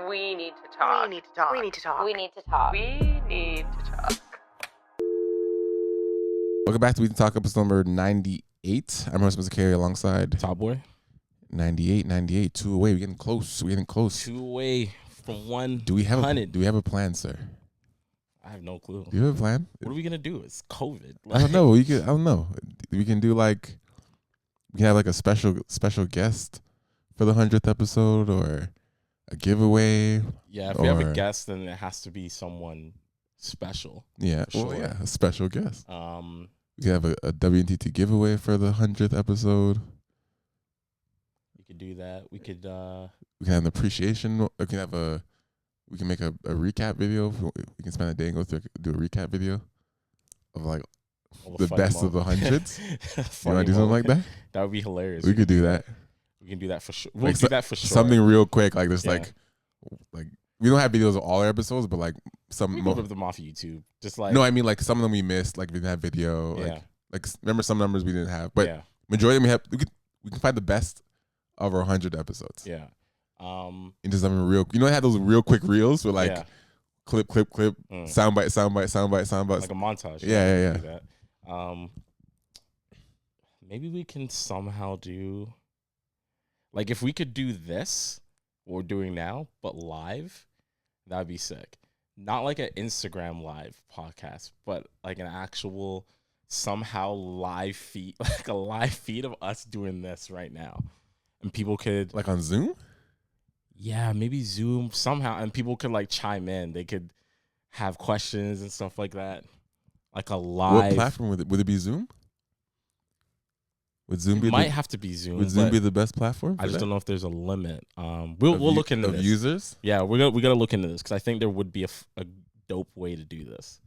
We need to talk. We need to talk. We need to talk. We need to talk. We need to talk. Welcome back to We Can Talk, episode number 98. I'm host Mr. Carey alongside Top Boy. 98, 2 away. We're getting close. 2 away from 100. Do we have a plan, sir? I have no clue. Do you have a plan? What are we gonna do? It's COVID. I don't know. I don't know. We can do we can have like a special guest for the 100th episode, or a giveaway. Yeah, if we have a guest, then it has to be someone special. Yeah, Sure. well, yeah, a special guest. We We can have a WNTT giveaway for the 100th episode. could do that. We could We can have an appreciation. We can make a recap video. We can spend a day and go through do a recap video of like the best of the hundreds. You want to do something like that? That would be hilarious. We could do that. We can do that for sure. We'll do that for sure. Something real quick, like this, Yeah. like we don't have videos of all our episodes, but like some. We can rip them off of YouTube. Just like No, I mean like some of them we missed. Like we didn't have video. Yeah. Like remember some numbers we didn't have, but yeah, majority of them we can find the best of our 100 episodes. yeah. Into something real. You know, I had those real quick reels with like Yeah. clip, soundbite. Like a montage. Yeah. Do that. Maybe we can somehow do, like, if we could do this, what we're doing now, but live, that'd be sick. Not like an Instagram live podcast, but like an actual somehow live feed, like a live feed of us doing this right now. And people could, Like on Zoom. yeah, maybe Zoom somehow, and people could like chime in. They could have questions and stuff like that. Like a live. What platform would it be? Zoom. Would Zoom It be? might have to be Zoom. Would Zoom but be the best platform? I just don't know if there's a limit. We'll look into this. Users. Yeah, we gotta look into this because I think there would be a dope way to do this.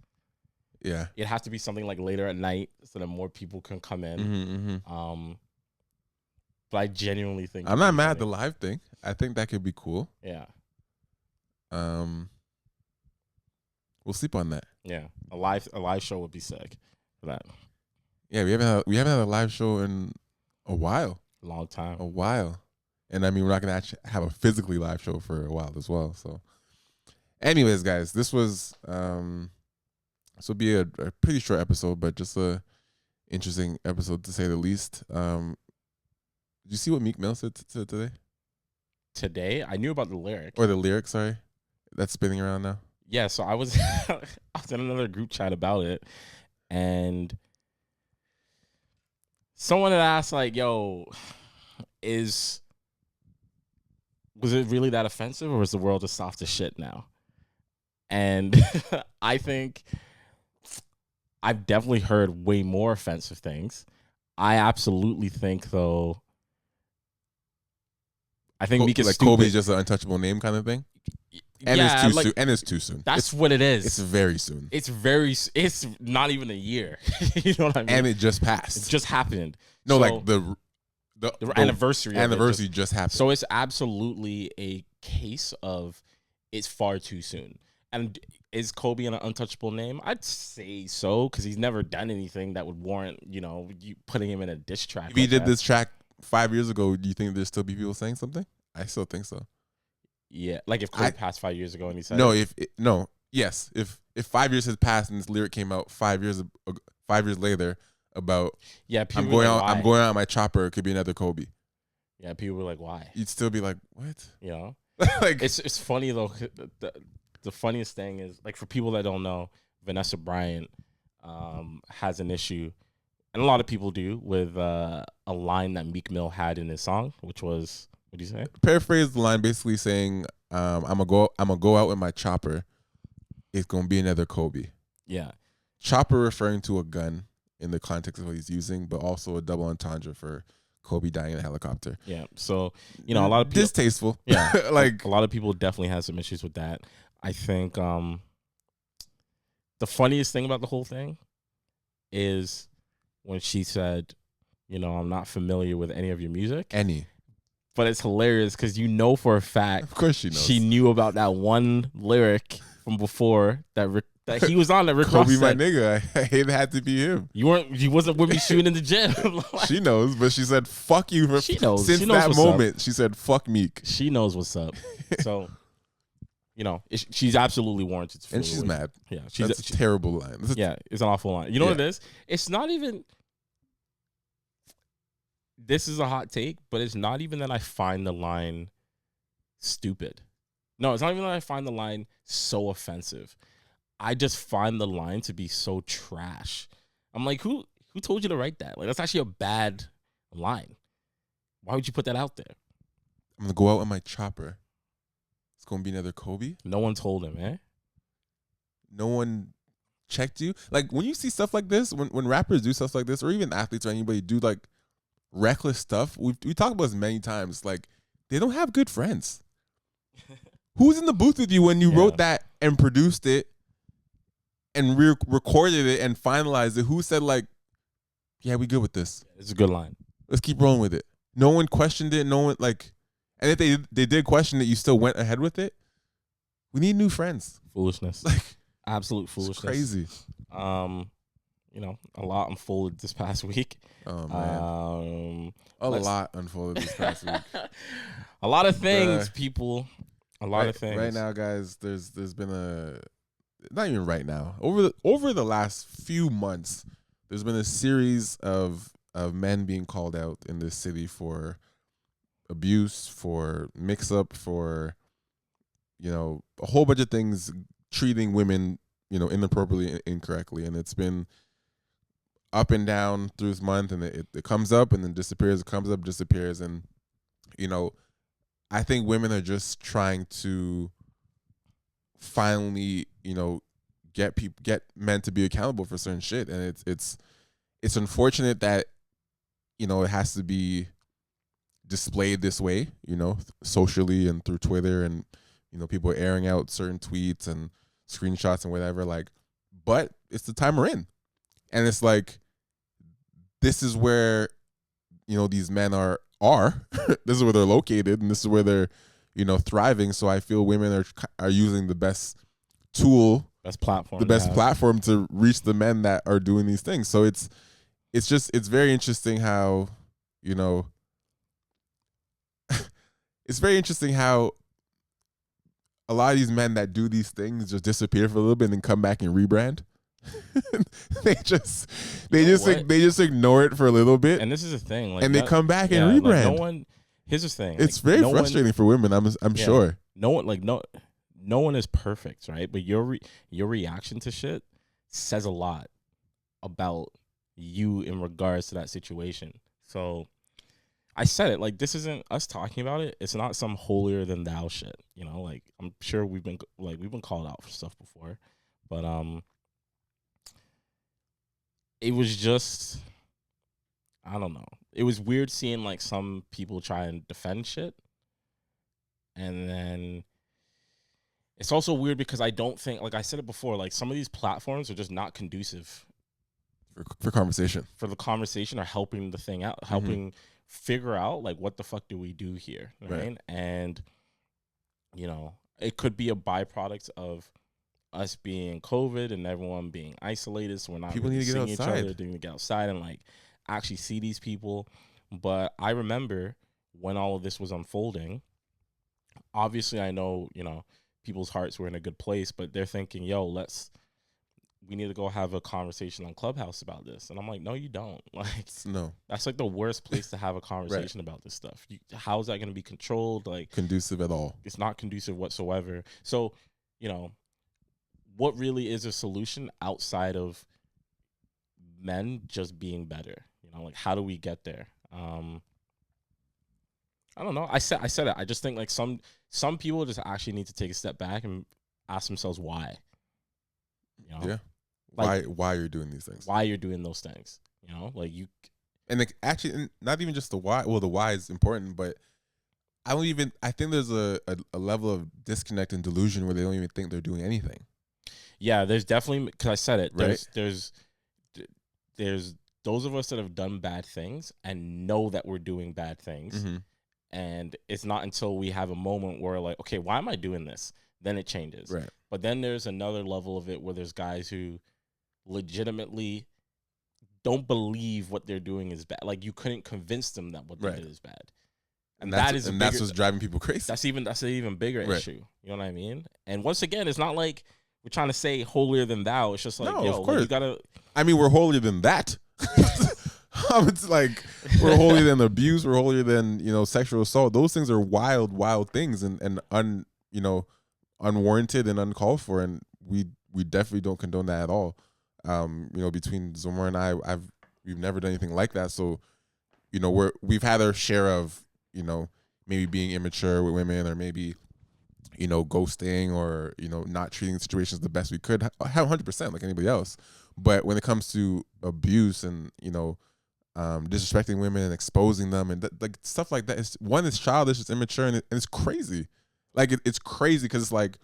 Yeah. It'd have to be something like later at night so that more people can come in. But I genuinely think I'm not mad at the live thing. I think that could be cool. Yeah, We'll sleep on that. yeah. A live show would be sick for that. Yeah, we haven't had a live show in a while. Long time. And I mean, we're not gonna actually have a physically live show for a while as well. So, anyways, guys, this was this will be a pretty short episode, but just a interesting episode to say the least. Did you see what Meek Mill said today? Today, I knew about the lyric. Or the lyric, sorry, that's spinning around now. Yeah, so I was in another group chat about it, and someone had asked, like, yo, was it really that offensive, or is the world just soft as shit now? And I think I've definitely heard way more offensive things. I absolutely think, though, I think Meek is like stupid. Kobe's just an untouchable name kind of thing. And yeah, it's too like, soon. And it's too soon. That's what it is. It's very soon. It's not even a year. You know what I mean? And it just passed. It just happened. No, So, like the anniversary. Of it anniversary just happened. So it's absolutely a case of it's far too soon. And is Kobe an untouchable name? I'd say so, because he's never done anything that would warrant, you putting him in a diss track. If he did this track 5 years ago, do you think there'd still be people saying something? I still think so. Yeah, like if Kobe passed 5 years ago and he said yes. If 5 years has passed and this lyric came out 5 years later about people I'm going like, out why? I'm going out on my chopper, it could be another Kobe. Yeah, people were like, why? You'd still be like, what? You know? Like It's funny though. The funniest thing is, like, for people that don't know, Vanessa Bryant has an issue, and a lot of people do, with a line that Meek Mill had in his song, which was, what do you say? Paraphrase the line basically saying, I'm gonna go out with my chopper. It's gonna be another Kobe. Yeah. Chopper referring to a gun in the context of what he's using, but also a double entendre for Kobe dying in a helicopter. Yeah. So, a lot of people, distasteful. Yeah. Like a lot of people definitely have some issues with that. I think the funniest thing about the whole thing is when she said, I'm not familiar with any of your music. But it's hilarious because for a fact, of course she knows. She knew about that one lyric from before that he was on, that Rick Ross Kobe, my said. nigga, it had to be him. You wasn't with me shooting in the gym. She knows, but she said, fuck you. She knows. Since She knows that what's moment, up. she said, fuck Meek. She knows what's up. So you know, she's absolutely warranted to feel And she's the way. mad. Yeah, That's a terrible line. Yeah, it's an awful line. You know what it is? It's not even. This is a hot take, but it's not even that I find the line stupid. No, it's not even that I find the line so offensive. I just find the line to be so trash. I'm like, who told you to write that? Like, that's actually a bad line. Why would you put that out there? I'm gonna go out in my chopper. It's gonna be another Kobe. No one told him, eh? No one checked you. Like when you see stuff like this, when rappers do stuff like this, or even athletes or anybody do like reckless stuff, we talk about this many times. Like they don't have good friends. Who's in the booth with you when you wrote that and produced it and recorded it and finalized it? Who said like, yeah, we good with this? It's a good line. Let's keep rolling with it. No one questioned it. No one like, and if they did question it, you still went ahead with it. We need new friends. Foolishness. Like absolute foolishness. Crazy. You know, a lot unfolded this past week. Oh man. A lot unfolded this past week. A lot of things, people. A lot of things. Right now, guys, there's been not even right now. Over the last few months, there's been a series of men being called out in this city for abuse, for mix up, for a whole bunch of things, treating women inappropriately and incorrectly, and it's been up and down through this month, and it comes up and then disappears. It comes up, disappears, and I think women are just trying to finally get men to be accountable for certain shit, and it's unfortunate that it has to be displayed this way, socially and through Twitter, and people are airing out certain tweets and screenshots and whatever, like, but it's the time we're in. And it's like, this is where, these men are this is where they're located, and this is where they're, thriving. So I feel women are using the best tool, platform to reach the men that are doing these things. So it's very interesting how, it's very interesting how a lot of these men that do these things just disappear for a little bit and then come back and rebrand. they just ignore it for a little bit, and this is the thing, like, and they come back and rebrand. Like here's the thing, it's very frustrating for women. I'm sure. No one is perfect, right? But your reaction to shit says a lot about you in regards to that situation. So I said it, like, this isn't us talking about it. It's not some holier than thou shit. Like, I'm sure we've been called out for stuff before, but it was just, I don't know. It was weird seeing like some people try and defend shit, and then it's also weird because I don't think, like I said it before, like some of these platforms are just not conducive for conversation. For the conversation, or helping the thing out, helping figure out like what the fuck do we do here, right? And it could be a byproduct of us being COVID and everyone being isolated, so we're not people really need to get seeing outside. each other, need to get outside and like actually see these people. But I remember when all of this was unfolding, obviously I know people's hearts were in a good place, but they're thinking, we need to go have a conversation on Clubhouse about this. And I'm like, no, you don't. Like, no, that's like the worst place to have a conversation about this stuff. How is that going to be controlled? Like, conducive at all? It's not conducive whatsoever. So, what really is a solution outside of men just being better? Like, how do we get there? I don't know. I said it. I just think like some people just actually need to take a step back and ask themselves why. Yeah. Like, why you're doing these things? Why you're doing those things? Like you. And actually, not even just the why. Well, the why is important, but I think there's a level of disconnect and delusion where they don't even think they're doing anything. Yeah, there's definitely, because I said it. Right? There's those of us that have done bad things and know that we're doing bad things, and it's not until we have a moment where like, okay, why am I doing this? Then it changes. Right. But then there's another level of it where there's guys who legitimately don't believe what they're doing is bad. Like, you couldn't convince them that what they did is bad. And that is that's what's driving people crazy. That's an even bigger Right. issue. You know what I mean? And once again, it's not like we're trying to say holier than thou. It's just like, No, yo, of like, course. you gotta. I mean, we're holier than that. It's like we're holier than abuse. We're holier than sexual assault. Those things are wild things and unwarranted and uncalled for. And we definitely don't condone that at all. Between Zomar and I, we've never done anything like that. So, we've had our share of maybe being immature with women, or maybe ghosting, or not treating situations the best we could. 100% like anybody else. But when it comes to abuse and disrespecting women and exposing them and like stuff like that, it's childish, it's immature, and it's crazy. Like it's crazy because it's like,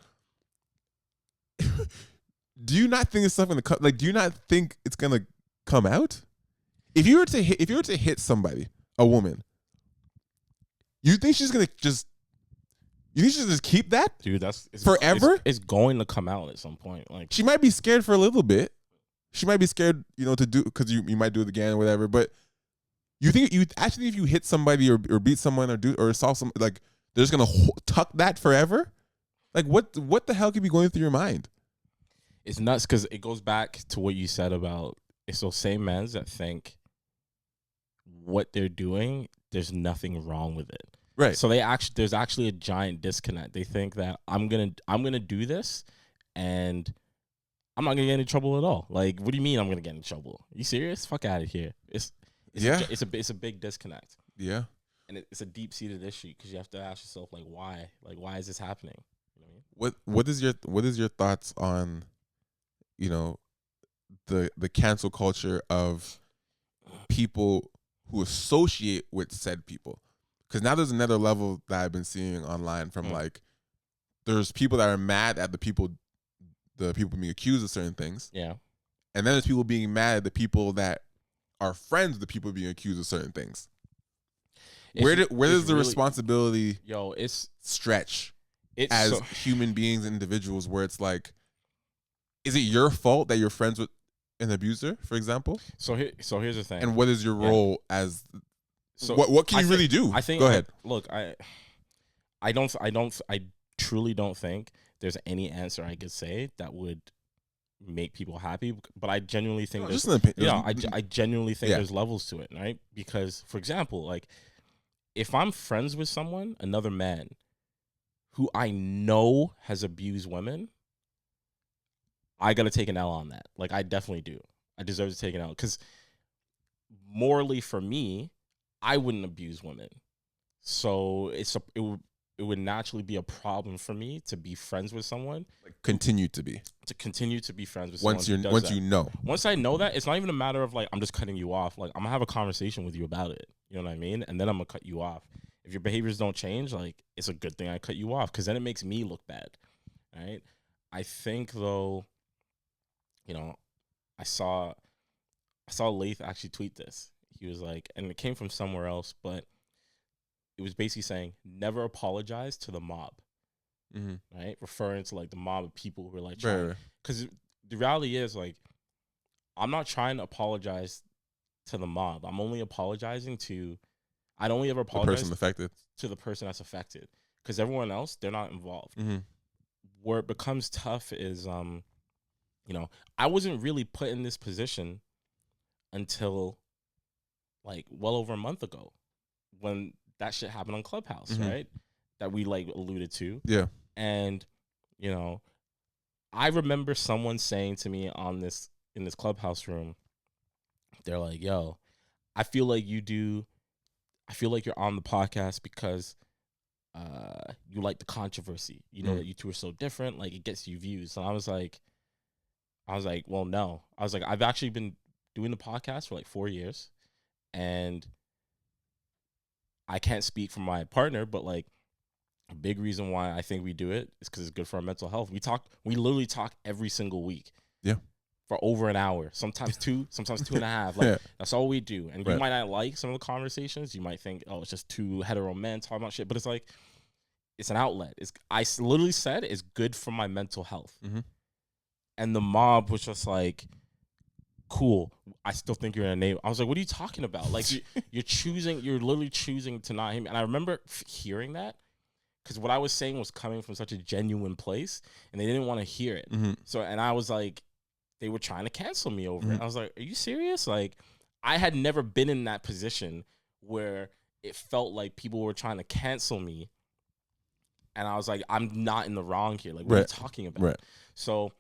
do you not think it's something to like? Do you not think it's gonna come out? If you were to hit somebody, a woman, you think she's gonna just? You think she'll just keep that, Dude, forever? It's going to come out at some point. Like, she might be scared for a little bit. She might be scared, to do, because you might do it again or whatever. But you think if you hit somebody or beat someone or assault some, like, they're just gonna tuck that forever? Like, what the hell could be going through your mind? it's nuts because it goes back to what you said about it's those same men that think what they're doing, there's nothing wrong with it. Right. So there's actually a giant disconnect. They think that I'm gonna do this, and I'm not gonna get in trouble at all. Like, what do you mean I'm gonna get in trouble? Are you serious? Fuck out of here. It's a big disconnect. Yeah. And it's a deep seated issue because you have to ask yourself, like, why? Like, why is this happening? You know what I mean? What is your thoughts on the cancel culture of people who associate with said people? Because now there's another level that I've been seeing online from like, there's people that are mad at the people being accused of certain things. Yeah. And then there's people being mad at the people that are friends with the people being accused of certain things. Where does the responsibility stretch as human beings and individuals, where it's like, is it your fault that you're friends with an abuser, for example? So here's the thing. And what is your role as? So what can you really do? I think. Go ahead. Look, I truly don't think there's any answer I could say that would make people happy. But I genuinely think I genuinely think there's levels to it, right? Because, for example, like, if I'm friends with someone, another man, who I know has abused women, I gotta take an L on that. Like, I definitely do. I deserve to take an L because morally, for me, I wouldn't abuse women, so it would naturally be a problem for me to be friends with someone. Like, continue to be friends with someone. Once I know that, it's not even a matter of like I'm just cutting you off. Like, I'm gonna have a conversation with you about it. You know what I mean? And then I'm gonna cut you off. If your behaviors don't change, like, it's a good thing I cut you off because then it makes me look bad, right? I think though, I saw Lath actually tweet this. He was like, and it came from somewhere else, but it was basically saying, never apologize to the mob, right? Referring to like the mob of people who are like trying, because the reality is, like, I'm not trying to apologize to the mob. I'm only apologizing to, I'd only ever apologize to the person that's affected, because everyone else, they're not involved. Where it becomes tough is, I wasn't really put in this position until like well over a month ago, when that shit happened on Clubhouse, right? That we like alluded to. Yeah. And, I remember someone saying to me in this Clubhouse room, they're like, yo, I feel like you're on the podcast because you like the controversy. You know that you two are so different, like it gets you views. And I was like, well, no. I was like, I've actually been doing the podcast for like 4 years, and I can't speak for my partner, but like a big reason why I think we do it is because it's good for our mental health. We literally talk every single week. Yeah. For over an hour, sometimes 2, sometimes 2.5. Like, that's all we do. And you might not like some of the conversations. You might think, oh, it's just two hetero men talking about shit. But it's like, it's an outlet. I literally said it's good for my mental health. And the mob was just like, cool. I still think you're a neighbor. I was like, what are you talking about? Like, you're literally choosing to not hate me. And I remember hearing that because what I was saying was coming from such a genuine place, and they didn't want to hear it. Mm-hmm. So, and I was like, they were trying to cancel me over Mm-hmm. it. I was like, are you serious? Like, I had never been in that position where it felt like people were trying to cancel me. And I was like, I'm not in the wrong here. Like, what are you talking about? Right. So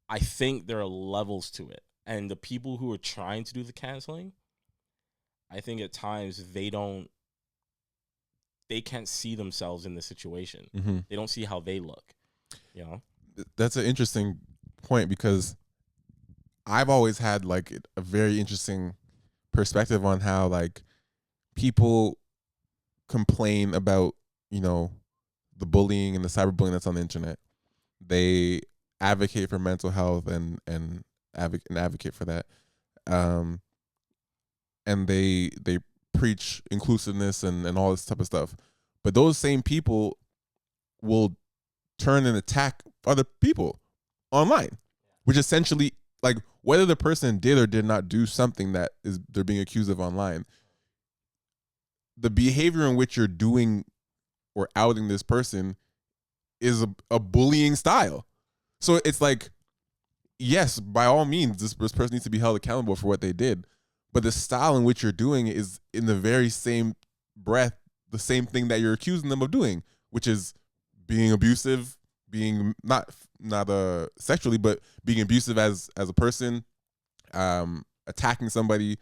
I think there are levels to it. And the people who are trying to do the canceling, I think at times they can't see themselves in the situation. Mm-hmm. They don't see how they look, you know? That's an interesting point because I've always had like a very interesting perspective on how like people complain about, you know, the bullying and the cyberbullying that's on the internet. They advocate for mental health and advocate for that. And they preach inclusiveness and all this type of stuff. But those same people will turn and attack other people online, which essentially, like, whether the person did or did not do something that is they're being accused of online, the behavior in which you're doing or outing this person is a bullying style. So it's like, yes, by all means, this person needs to be held accountable for what they did, but the style in which you're doing it is in the very same breath the same thing that you're accusing them of doing, which is being abusive, being not sexually, but being abusive as a person, attacking somebody,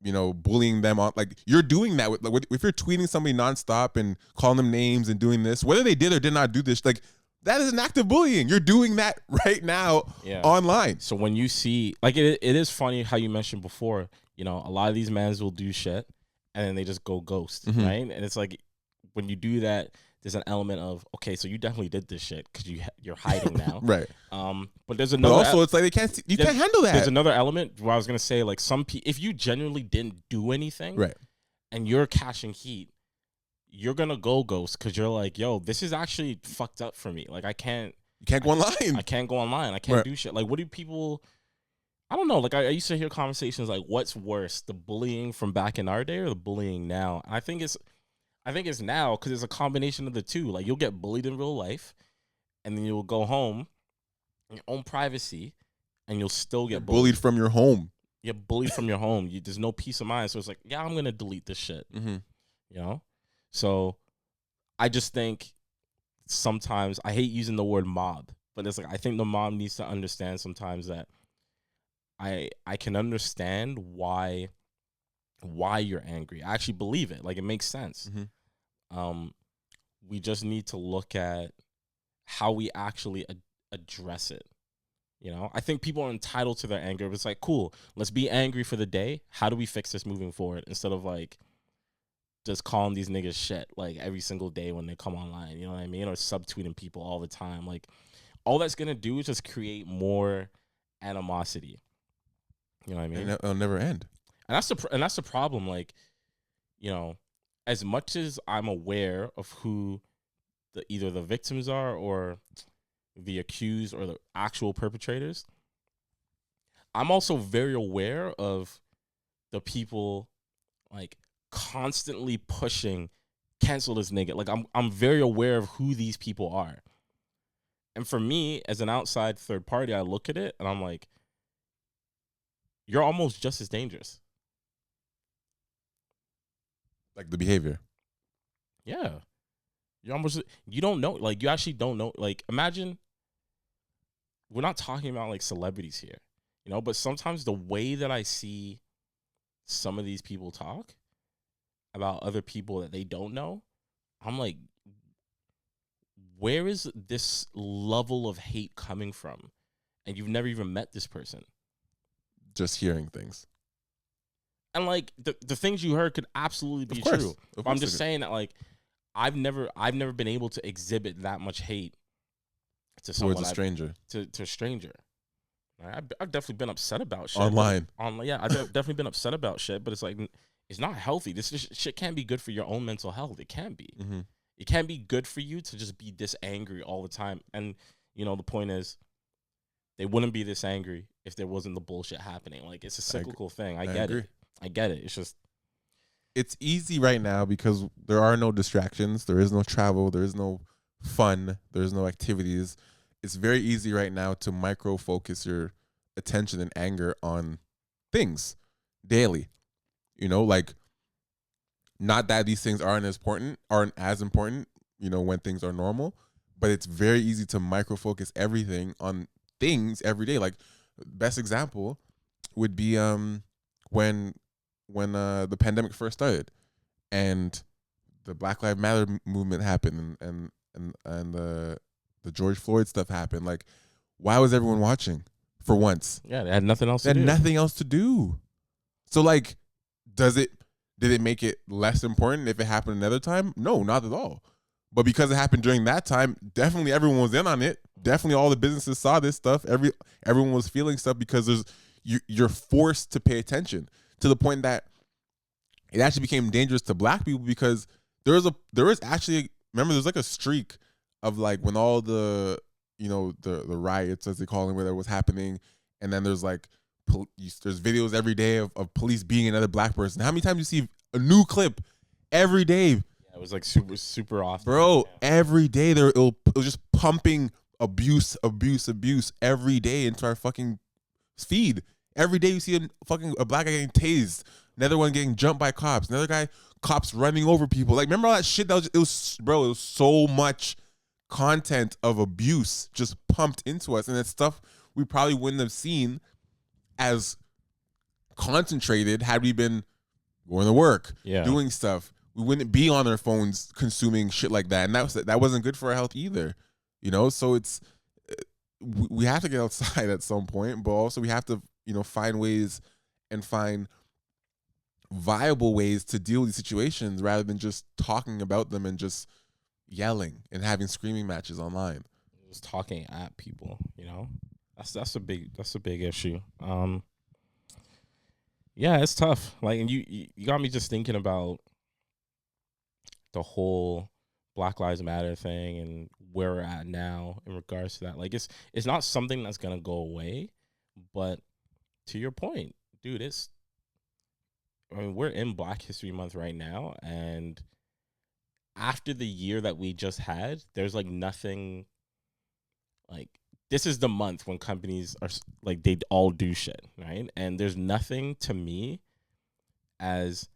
you know, bullying them on. Like, you're doing that with, like, if you're tweeting somebody nonstop and calling them names and doing this, whether they did or did not do this, like, that is an act of bullying. You're doing that right now online. So when you see, like, it is funny how you mentioned before, you know, a lot of these mans will do shit and then they just go ghost, Mhm. right? And it's like, when you do that, there's an element of, okay, so you definitely did this shit because you're hiding now. Right. But there's But another. also, it's like they can't. You can't handle that. There's another element where I was gonna say, like, if you genuinely didn't do anything, Right. and you're catching heat, you're gonna go ghost because you're like, yo, this is actually fucked up for me. Like, You can't go online. I can't go online. I can't Right. do shit. Like, what do people? I don't know. Like, I used to hear conversations like, what's worse, the bullying from back in our day or the bullying now? And I think it's now because it's a combination of the two. Like, you'll get bullied in real life, and then you'll go home in your own privacy, and you'll still get bullied from your home. You're bullied from your home. There's no peace of mind. So it's like, yeah, I'm gonna delete this shit. Mm-hmm. You know. So I just think sometimes I hate using the word mob, but it's like I think the mob needs to understand sometimes that I can understand why you're angry. I actually believe it. Like, it makes sense. Mm-hmm. We just need to look at how we actually address it. You know, I think people are entitled to their anger. It's like, cool, let's be angry for the day. How do we fix this moving forward? Instead of like just calling these niggas shit like every single day when they come online, you know what I mean? Or subtweeting people all the time. Like, all that's gonna do is just create more animosity. You know what I mean? And it'll never end. And that's the problem. Like, you know, as much as I'm aware of who either the victims are or the accused or the actual perpetrators, I'm also very aware of the people like constantly pushing cancel this nigga. Like, I'm very aware of who these people are. And for me, as an outside third party, I look at it and I'm like, you're almost just as dangerous. Like, the behavior. Yeah. You don't know. Like, you actually don't know. Like, imagine, we're not talking about like celebrities here, you know, but sometimes the way that I see some of these people talk about other people that they don't know, I'm like, where is this level of hate coming from? And you've never even met this person. Just hearing things. And like the things you heard could absolutely be true. But I'm just saying that, like, I've never been able to exhibit that much hate to someone, towards a stranger. To a stranger. I've definitely been upset about shit. Online. Yeah, I've definitely been upset about shit, but it's like, it's not healthy. This shit can't be good for your own mental health. It can't be. Mm-hmm. It can't be good for you to just be this angry all the time. And, you know, the point is, they wouldn't be this angry if there wasn't the bullshit happening. Like, it's a cyclical thing. I get agree. it. I get it. It's just, It's easy right now because there are no distractions. There is no travel. There is no fun. There's no activities. It's very easy right now to micro focus your attention and anger on things daily. You know, like, not that these things aren't as important, you know, when things are normal, but it's very easy to micro focus everything on things every day. Like, best example would be when the pandemic first started and the Black Lives Matter movement happened and the George Floyd stuff happened. Like, why was everyone watching for once? yeah, they had nothing else They to had do. nothing else to do. So, like, did it make it less important if it happened another time? No, not at all. But because it happened during that time, definitely everyone was in on it. Definitely all the businesses saw this stuff. Everyone was feeling stuff because you're forced to pay attention to the point that it actually became dangerous to black people because there was actually, remember, there's like a streak of like when all the, you know, the riots, as they call them, where that was happening, and then there's like there's videos every day of police beating another black person. How many times you see a new clip every day? Yeah, it was like super often. Bro, Yeah. every day it was just pumping abuse every day into our fucking feed. Every day you see a black guy getting tased, another one getting jumped by cops, another guy, cops running over people. Like, remember all that shit? It was so much content of abuse just pumped into us, and it's stuff we probably wouldn't have seen as concentrated had we been going to work, Yeah. doing stuff. We wouldn't be on our phones consuming shit like that, and that wasn't good for our health either. You know, so it's we have to get outside at some point, but also we have to, you know, find ways and find viable ways to deal with these situations rather than just talking about them and just yelling and having screaming matches online. Just talking at people, you know, that's a big issue. Yeah, it's tough. Like, and you got me just thinking about the whole Black Lives Matter thing and where we're at now in regards to that. Like, it's not something that's gonna go away, but to your point, dude, I mean, we're in Black History Month right now, and after the year that we just had, there's like nothing. Like, this is the month when companies are like, they all do shit, right? And there's nothing to me as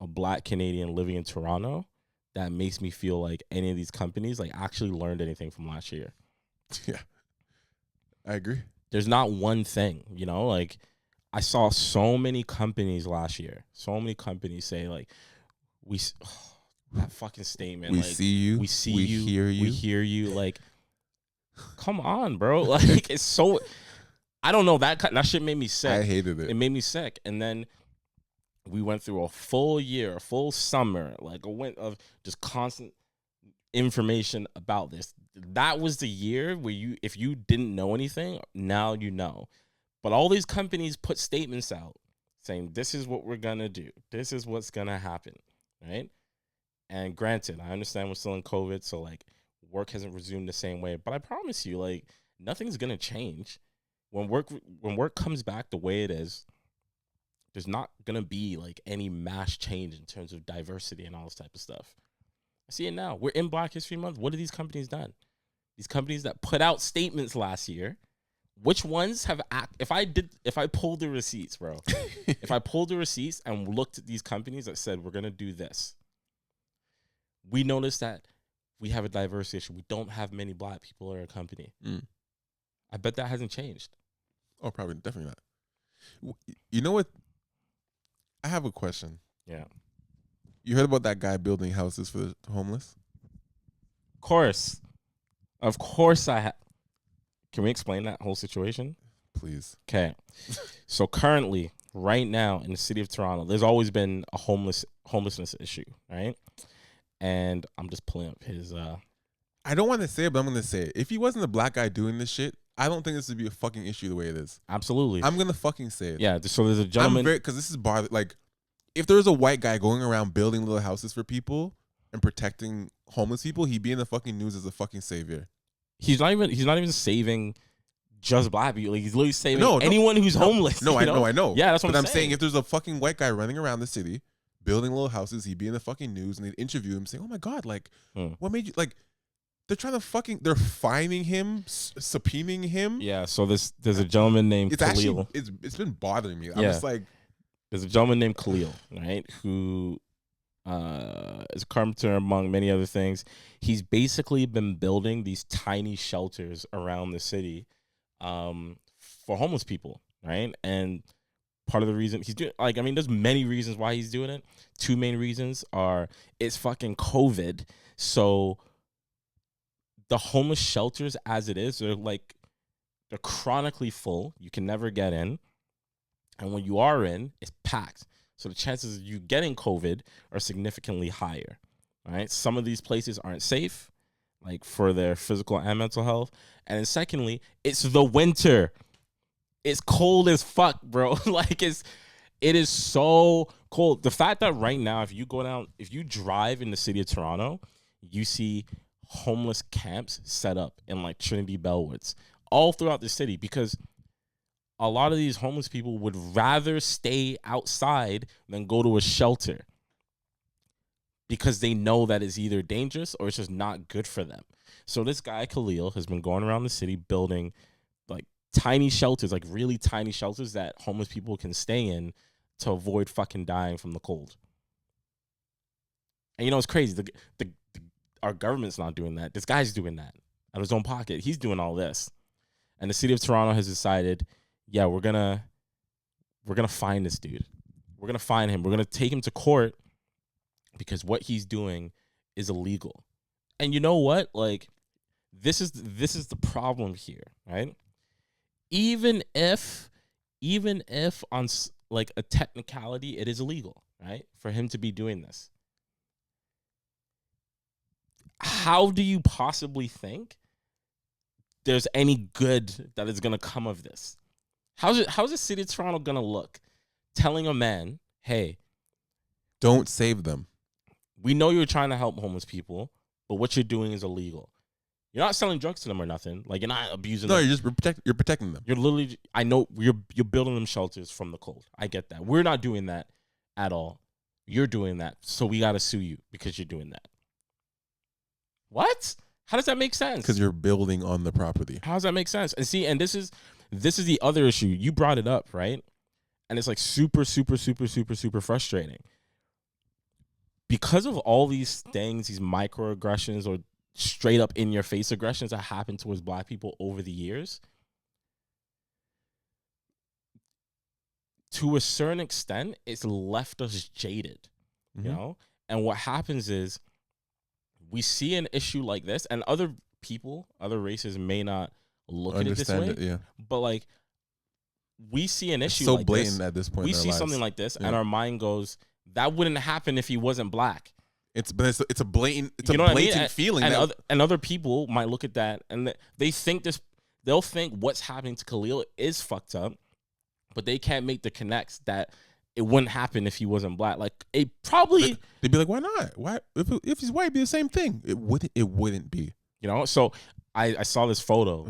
a Black Canadian living in Toronto that makes me feel like any of these companies like actually learned anything from last year. Yeah, I agree. There's not one thing, you know, like, I saw so many companies last year, so many companies say like, that fucking statement. We like, see you. we see we you. Hear you. We hear you. Like, come on, bro. Like, it's so, I don't know, that shit made me sick. I hated it. It made me sick. And then we went through a full year, a full summer, like a winter of just constant information about this. That was the year where if you didn't know anything, now you know. But all these companies put statements out saying, this is what we're going to do. This is what's going to happen, right? And granted, I understand we're still in COVID, so like work hasn't resumed the same way. But I promise you, like, nothing's going to change. When work comes back the way it is, there's not going to be like any mass change in terms of diversity and all this type of stuff. I see it now. We're in Black History Month. What have these companies done? These companies that put out statements last year, which ones have if I pulled the receipts, bro, if I pulled the receipts and looked at these companies that said we're gonna do this, we noticed that we have a diversity issue. We don't have many Black people in our company. I bet that hasn't changed. Oh, probably, definitely not. You know what? I have a question. Yeah. You heard about that guy building houses for the homeless? Of course I have. Can we explain that whole situation? Please. Okay. So currently, right now in the city of Toronto, there's always been a homelessness issue, right? And I'm just pulling up his I don't want to say it, but I'm going to say it. If he wasn't a black guy doing this shit, I don't think this would be a fucking issue the way it is. Absolutely. I'm going to fucking say it. Yeah, so there's a gentleman. Because this is like, if there was a white guy going around building little houses for people and protecting homeless people, he'd be in the fucking news as a fucking savior. He's not even saving just black people. Like, he's literally saving No, anyone who's homeless. No, you know? I know. Yeah, that's what but I'm saying. saying. If there's a fucking white guy running around the city, building little houses, he'd be in the fucking news, and they'd interview him, saying, "Oh my god, like, what made you like?" They're trying to they're fining him, subpoenaing him. Yeah. So there's a gentleman named It's Khalil. actually it's been bothering me. I'm Yeah. just like, There's a gentleman named Khalil, right? Who is a carpenter among many other things. He's basically been building these tiny shelters around the city for homeless people, right? And part of the reason he's doing, like, I mean, there's many reasons why he's doing it. Two main reasons are it's fucking COVID. So the homeless shelters as it is, they're chronically full. You can never get in. And when you are in, it's packed. So the chances of you getting COVID are significantly higher, right? Some of these places aren't safe, like for their physical and mental health. And then secondly, it's the winter. It's cold as fuck, bro. Like it is so cold. The fact that right now, if you drive in the city of Toronto, you see homeless camps set up in like Trinity Bellwoods all throughout the city, because a lot of these homeless people would rather stay outside than go to a shelter because they know that it's either dangerous or it's just not good for them. So this guy, Khalil, has been going around the city building like tiny shelters, like really tiny shelters that homeless people can stay in to avoid fucking dying from the cold. And you know, it's crazy. Our government's not doing that. This guy's doing that out of his own pocket. He's doing all this. And the city of Toronto has decided, yeah, we're gonna find this dude. We're gonna find him. We're gonna take him to court because what he's doing is illegal. And you know what? Like, this is the problem here, right? Even if on like a technicality it is illegal, right, for him to be doing this, how do you possibly think there's any good that is gonna come of this? How's the city of Toronto gonna look telling a man, hey, don't save them? We know you're trying to help homeless people, but what you're doing is illegal. You're not selling drugs to them or nothing. Like, you're not abusing them. No, you're protecting them. You're literally, I know you're building them shelters from the cold. I get that. We're not doing that at all. You're doing that, so we gotta sue you because you're doing that. What? How does that make sense? Because you're building on the property. How does that make sense? And see, and this is the other issue. You brought it up, right? And it's like super, super, super, super, super frustrating. Because of all these things, these microaggressions or straight up in your face aggressions that happen towards black people over the years, to a certain extent, it's left us jaded, you know? And what happens is we see an issue like this, and other people, other races may not look at it this way, yeah. but like, we see an issue so like blatant this, at this point. we in our see lives. something like this, Yeah. and our mind goes, that wouldn't happen if he wasn't black. It's a blatant You know what I mean? feeling. And other people might look at that and they think this. They'll think what's happening to Khalil is fucked up, but they can't make the connects that it wouldn't happen if he wasn't black. Like, it probably, they'd be like, why not? Why if he's white, it'd be the same thing. It wouldn't be. you know. So I saw this photo,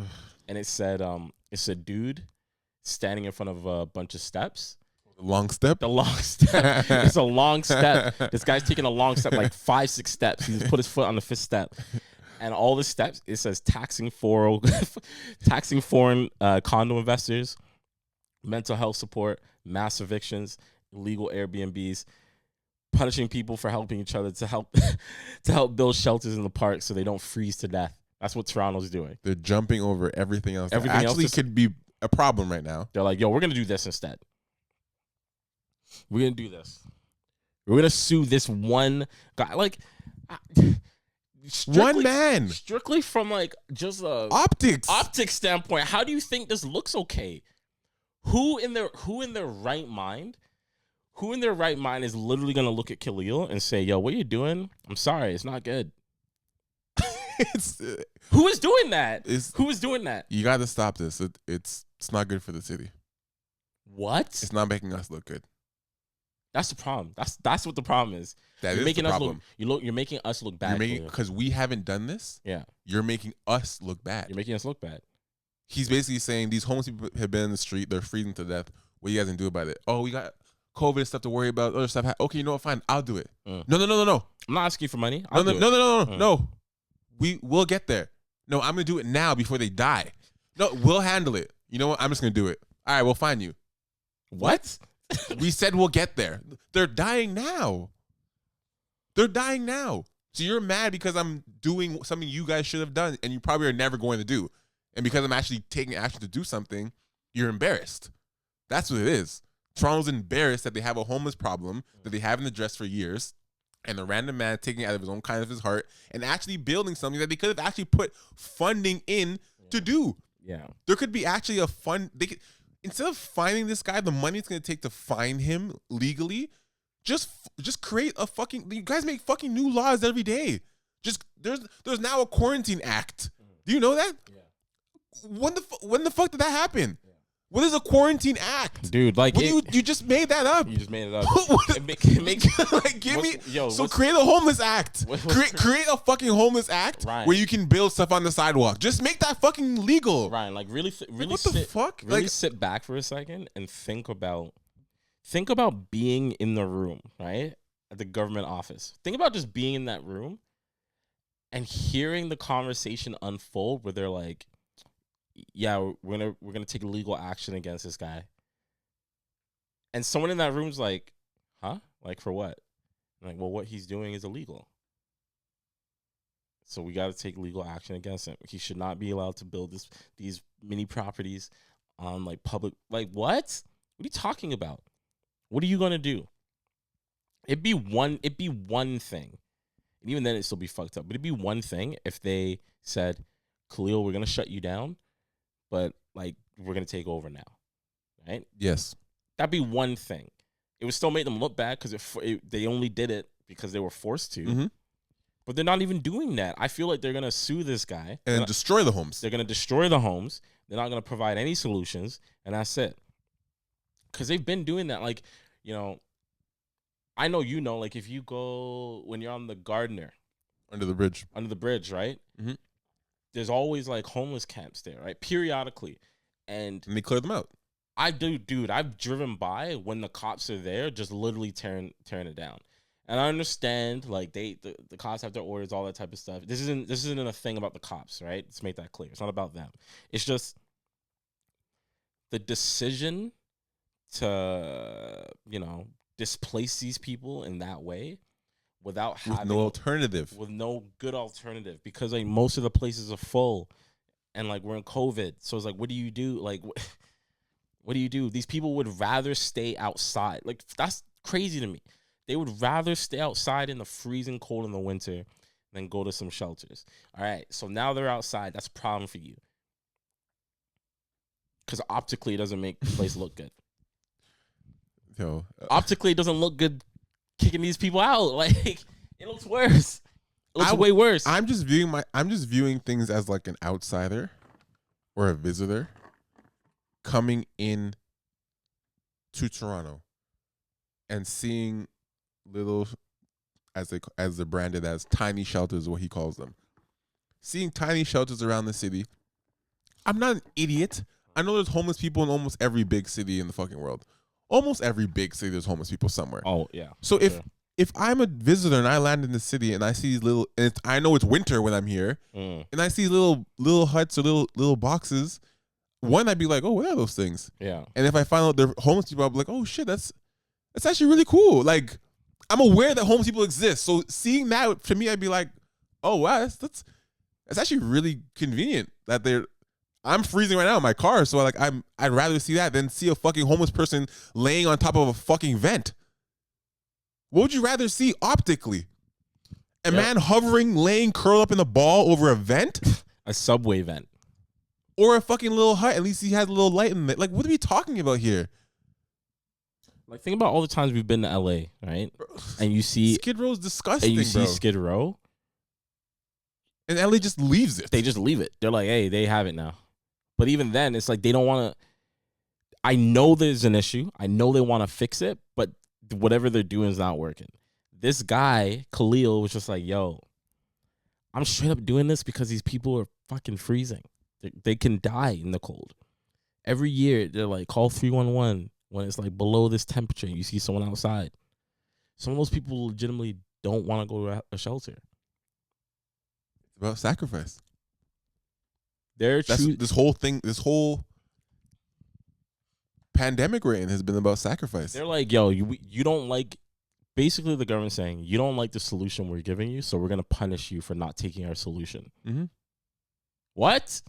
and it said dude standing in front of a bunch of steps. Long step. The long step. It's a long step. This guy's taking a long step, like 5-6 steps. He just put his foot on the 5th step, and all the steps, it says taxing foreign condo investors, mental health support, mass evictions, illegal Airbnbs, punishing people for helping each other to help build shelters in the park so they don't freeze to death. That's what Toronto's doing. They're jumping over everything else. Everything that actually else could be a problem right now. They're like, yo, we're gonna do this instead. We're going to do this. We're going to sue this one guy. Like, one man. Strictly from, like, just a optics standpoint, how do you think this looks okay? Who in their right mind is literally going to look at Khalil and say, yo, what you're doing, I'm sorry, it's not good. Who is doing that? Who is doing that? You got to stop this. It's not good for the city. What? It's not making us look good. That's the problem. That's what the problem is. You're making the problem. You're making us look bad. Because we haven't done this. Yeah. You're making us look bad. You're making us look bad. he's basically saying these homeless people have been in the street, they're freezing to death. What are you guys gonna do about it? Oh, we got COVID stuff to worry about, other stuff. Okay, you know what? Fine, I'll do it. No. I'm not asking for money. No. I'll do it. No. We'll get there. No, I'm gonna do it now before they die. No, we'll handle it. You know what? I'm just gonna do it. All right, we'll find you. What? We said we'll get there. They're dying now. They're dying now. So you're mad because I'm doing something you guys should have done and you probably are never going to do. And because I'm actually taking action to do something, you're embarrassed. That's what it is. Toronto's embarrassed that they have a homeless problem that they haven't addressed for years, and a random man taking it out of his own kindness of his heart and actually building something that they could have actually put funding in to do. Yeah. There could be actually a fund. They could, instead of finding this guy, the money it's going to take to find him legally, just create a fucking. You guys make fucking new laws every day. Just there's now a quarantine act. Do you know that? Yeah. When the fuck did that happen? Yeah. What is a quarantine act, dude? Like you just made that up. You just made it up. Create a homeless act. Create a fucking homeless act Ryan, where you can build stuff on the sidewalk. Just make that fucking legal. Ryan, like really what the fuck? Really sit back for a second and think about being in the room, right? At the government office. Think about just being in that room and hearing the conversation unfold where they're like, yeah, we're gonna take legal action against this guy. And someone in that room's like, huh? Like for what? I'm like, well, what he's doing is illegal. So we got to take legal action against him. He should not be allowed to build these mini properties on like public. Like what? What are you talking about? What are you gonna do? It'd be one thing, and even then it'd still be fucked up. But it'd be one thing if they said, Khalil, we're gonna shut you down, but like we're gonna take over now, right? Yes, that'd be one thing. It would still make them look bad because they only did it because they were forced to. Mm-hmm. But they're not even doing that. I feel like they're gonna sue this guy and destroy the homes. They're gonna destroy the homes. They're not gonna provide any solutions, and that's it. Because they've been doing that. Like, you know, I know you know. Like, if you go when you're on the Gardner, under the bridge, right? Mm-hmm. There's always like homeless camps there, right? Periodically, and they clear them out. Dude. I've driven by when the cops are there, just literally tearing it down. And I understand, like the cops have their orders, all that type of stuff. This isn't a thing about the cops, right? Let's make that clear. It's not about them. It's just the decision to, you know, displace these people in that way without having no alternative, with no good alternative, because like most of the places are full, and like we're in COVID, so it's like, what do you do? Like, what do you do? These people would rather stay outside. Like, that's crazy to me. They would rather stay outside in the freezing cold in the winter than go to some shelters. All right, so now they're outside. That's a problem for you. Because optically, it doesn't make the place look good. Yo, optically, it doesn't look good kicking these people out. Like, it looks worse. It looks way worse. I'm just viewing things as like an outsider or a visitor coming in to Toronto and seeing little, as they're branded as, tiny shelters, what he calls them. Seeing tiny shelters around the city. I'm not an idiot. I know there's homeless people in almost every big city in the fucking world. Almost every big city, there's homeless people somewhere. Oh, yeah. So if I'm a visitor and I land in the city and I see these little, and I know it's winter when I'm here, and I see little huts or little boxes, one, I'd be like, oh, what are those things? Yeah. And if I find out they're homeless people, I'll be like, oh shit, that's actually really cool. Like, I'm aware that homeless people exist. So seeing that, to me, I'd be like, oh wow, that's actually really convenient that I'm freezing right now in my car, so like I'd rather see that than see a fucking homeless person laying on top of a fucking vent. What would you rather see optically? A man hovering, laying, curled up in the ball over a vent? A subway vent. Or a fucking little hut. At least he has a little light in it. Like, what are we talking about here? Like, think about all the times we've been to LA, right? And you see Skid Row's disgusting, and you see bro. Skid Row, and LA just leaves it. They just leave it. They're like, hey, they have it now. But even then, it's like they don't want to. I know there's an issue. I know they want to fix it, but whatever they're doing is not working. This guy, Khalil, was just like, yo, I'm straight up doing this because these people are fucking freezing. They can die in the cold. Every year, they're like, call 311 when it's like below this temperature and you see someone outside. Some of those people legitimately don't want to go to a shelter. It's about sacrifice. This whole pandemic we're in has been about sacrifice. They're like, yo, you don't like. Basically, the government's saying you don't like the solution we're giving you, so we're gonna punish you for not taking our solution. Mm-hmm. What?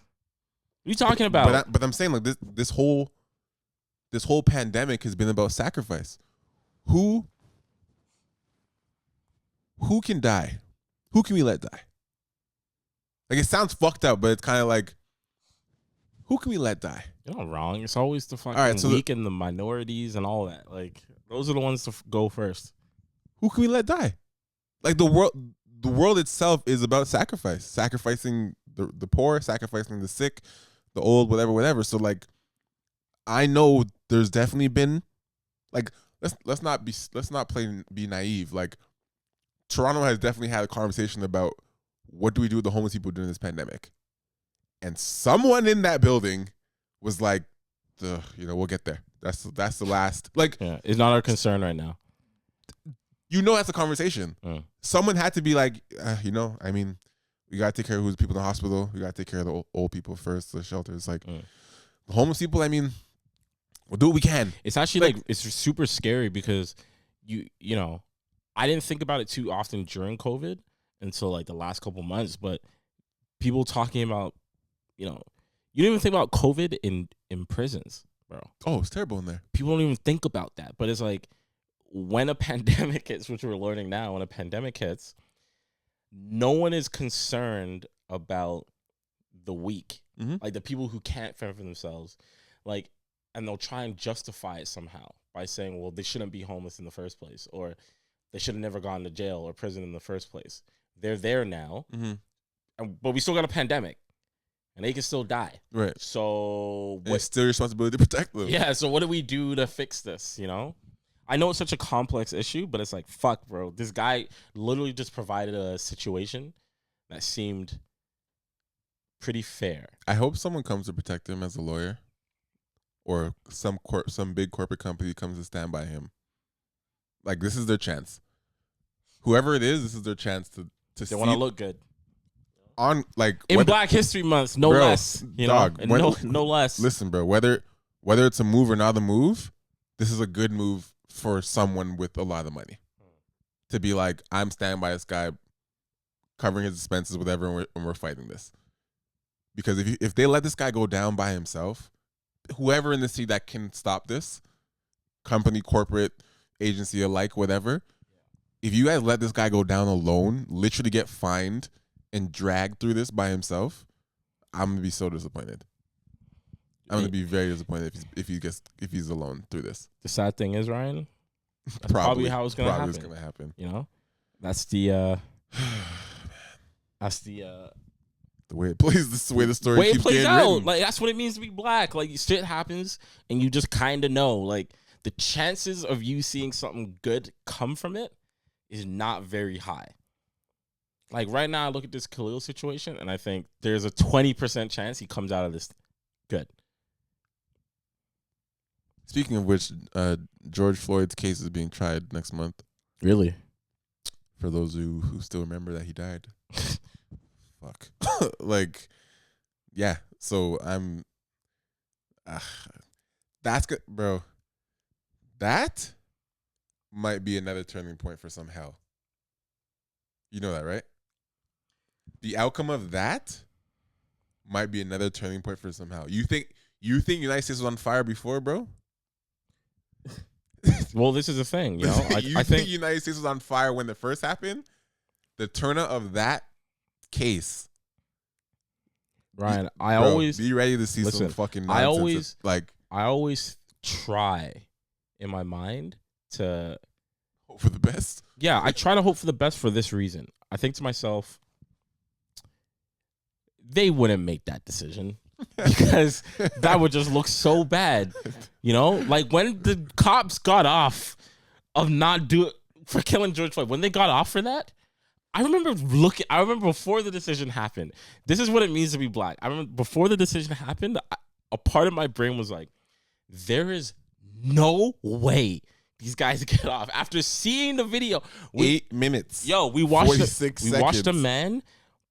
What are you talking about? But I'm saying like this whole pandemic has been about sacrifice. Who can die? Who can we let die? Like, it sounds fucked up, but it's kind of like, who can we let die? You're not wrong. It's always the fucking weak and the minorities and all that. Like, those are the ones to go first. Who can we let die? Like, the world itself is about sacrifice. Sacrificing the poor, sacrificing the sick, the old, whatever. So, like, I know there's definitely been, like, let's not be naive. Like, Toronto has definitely had a conversation about what do we do with the homeless people during this pandemic, and someone in that building was like, we'll get there. That's the last. Like, yeah, it's not our concern right now. That's a conversation. Someone had to be like, I mean, we gotta take care of who's people in the hospital. We gotta take care of the old people first. The shelters, like the homeless people. I mean, we'll do what we can. It's actually like it's super scary because you know, I didn't think about it too often during COVID until like the last couple months, but people talking about, you don't even think about COVID in prisons, bro. Oh, it's terrible in there. People don't even think about that, but it's like when a pandemic hits, which we're learning now, when a pandemic hits, no one is concerned about the weak, like the people who can't fend for themselves, like, and they'll try and justify it somehow by saying, well, they shouldn't be homeless in the first place, or they should have never gone to jail or prison in the first place. They're there now, but we still got a pandemic, and they can still die. Right. So it's still your responsibility to protect them. Yeah. So what do we do to fix this? I know it's such a complex issue, but it's like, fuck, bro. This guy literally just provided a situation that seemed pretty fair. I hope someone comes to protect him as a lawyer, or some big corporate company comes to stand by him. Like, this is their chance. Whoever it is, this is their chance to They want to look good on, like, in Black History Month, no less. No less. Listen, bro. Whether it's a move or not a move, this is a good move for someone with a lot of money to be like, I'm standing by this guy, covering his expenses, whatever, and we're fighting this. Because if they let this guy go down by himself, whoever in the city that can stop this, company, corporate, agency alike, whatever, if you guys let this guy go down alone, literally get fined and dragged through this by himself, I'm gonna be so disappointed. I'm gonna be very disappointed if he's alone through this. The sad thing is, Ryan, that's probably how it's gonna happen. It's gonna happen. That's the the way it plays. This is the way the story way keeps it plays getting out. written. Like, that's what it means to be black. Like, shit happens, and you just kind of know. Like, the chances of you seeing something good come from it is not very high. Like, right now, I look at this Khalil situation, and I think there's a 20% chance he comes out of this good. Speaking of which, George Floyd's case is being tried next month. Really? For those who still remember that he died. Fuck. Like, yeah. So I'm. That's good, bro. That might be another turning point for some hell. You know that, right? The outcome of that might be another turning point for somehow. You think United States was on fire before, bro? Well, this is the thing, I think United States was on fire when it first happened. The turnout of that case, Ryan, always be ready to see some fucking nonsense. I always try in my mind to hope for the best. Yeah, I try to hope for the best for this reason. I think to myself, they wouldn't make that decision because that would just look so bad. Like when the cops got off of for killing George Floyd, when they got off for that, I remember before the decision happened. This is what it means to be black. I remember before the decision happened, a part of my brain was like, there is no way these guys get off. After seeing the video, 8 minutes. we watched 46 we watched a man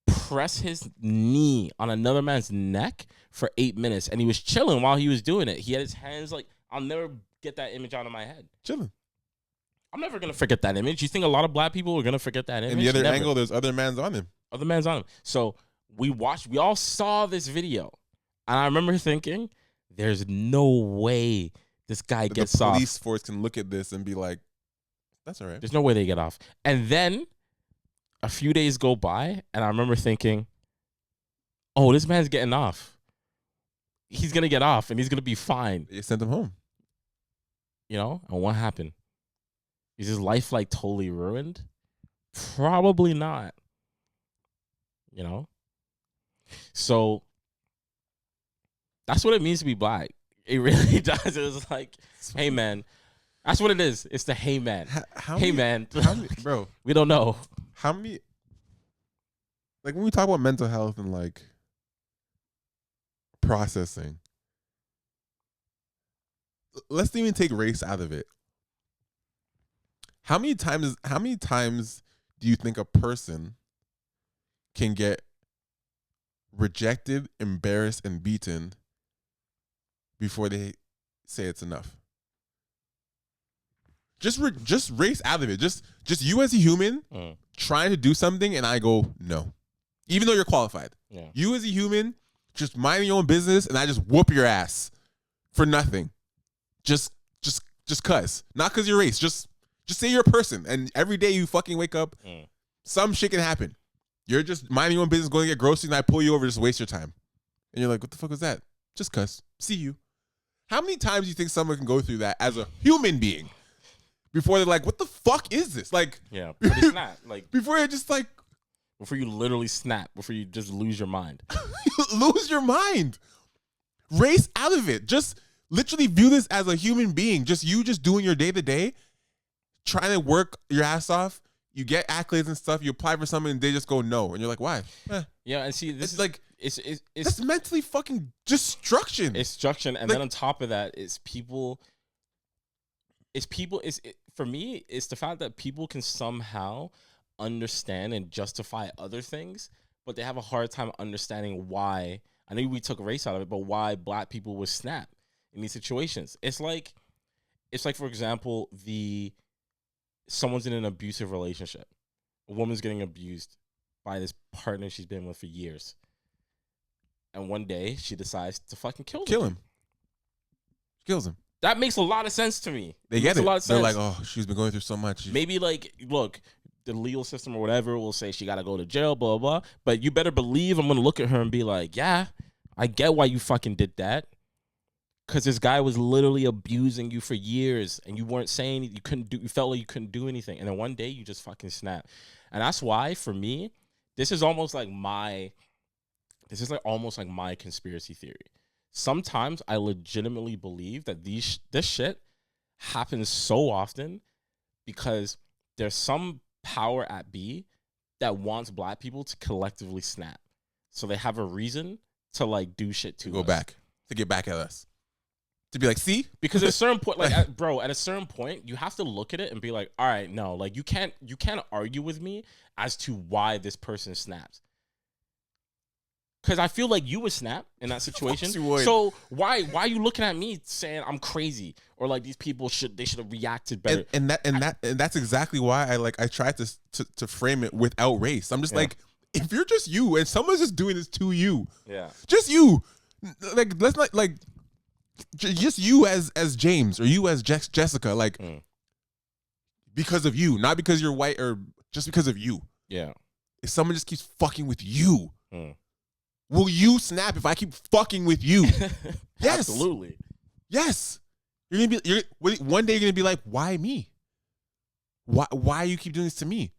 press his knee on another man's neck for 8 minutes, and he was chilling while he was doing it. He had his hands like, I'll never get that image out of my head. Chilling. I'm never gonna forget that image. You think a lot of black people are gonna forget that image? And the other Never. angle, there's other mans on him. Other man's on him. So we all saw this video, and I remember thinking, there's no way this guy But gets the off. police force can look at this and be like, that's all right. There's no way they get off. And then a few days go by, and I remember thinking, oh, this man's getting off. He's gonna get off, and he's gonna be fine. They sent him home. You know? And what happened? Is his life like totally ruined? Probably not. You know? So that's what it means to be black. It really does. It was like, hey man. That's what it is. It's the hey man. Hey man. Bro, we don't know. how many, like when we talk about mental health and like processing, let's even take race out of it. How many times do you think a person can get rejected, embarrassed, and beaten before they say it's enough? Just race out of it. Just you as a human trying to do something, and I go no, even though you're qualified. Yeah. You as a human just minding your own business, and I just whoop your ass for nothing. Just cuz, not cuz you're race. Just say you're a person, and every day you fucking wake up, some shit can happen. You're just minding your own business, going to get groceries, and I pull you over, just waste your time, and you're like, what the fuck was that? Just cuz. See you. How many times do you think someone can go through that as a human being before they're like, what the fuck is this? Like, yeah, but it's not like before you're just like, before you literally snap, before you just lose your mind. lose your mind. Race out of it. Just literally view this as a human being. Just doing your day to day, trying to work your ass off. You get accolades and stuff. You apply for something, and they just go no, and you're like, why? Yeah, and see, this is like it's that's mentally fucking destruction. It's destruction, and like, then on top of that, for me, it's the fact that people can somehow understand and justify other things, but they have a hard time understanding why. I know we took race out of it, but why black people would snap in these situations. It's like for example, someone's in an abusive relationship. A woman's getting abused by this partner she's been with for years. And one day she decides to fucking kill him. Kills him. That makes a lot of sense to me. They get it. A lot of sense. They're like, oh, she's been going through so much. Maybe like, look, the legal system or whatever will say she got to go to jail, blah, blah, blah. But you better believe I'm going to look at her and be like, yeah, I get why you fucking did that. Because this guy was literally abusing you for years, and you weren't saying you felt like you couldn't do anything. And then one day you just fucking snap. And that's why, for me, this is almost like my conspiracy theory. Sometimes I legitimately believe that this shit happens so often because there's some power at B that wants black people to collectively snap. So they have a reason to like do shit to go us. back, to get back at us. To be like, see? Because at a certain point, like, at a certain point, you have to look at it and be like, all right, no, like you can't argue with me as to why this person snaps. Because I feel like you would snap in that situation. So why are you looking at me saying I'm crazy or like these people should have reacted better? And that's exactly why I tried to frame it without race. I'm just like, if you're just you and someone's just doing this to you, just you, like let's not like just you as James or you as Jessica, like because of you, not because you're white or just because of you. Yeah. If someone just keeps fucking with you. Will you snap if I keep fucking with you? Yes. Absolutely. Yes. One day you're gonna be like, why me? Why you keep doing this to me?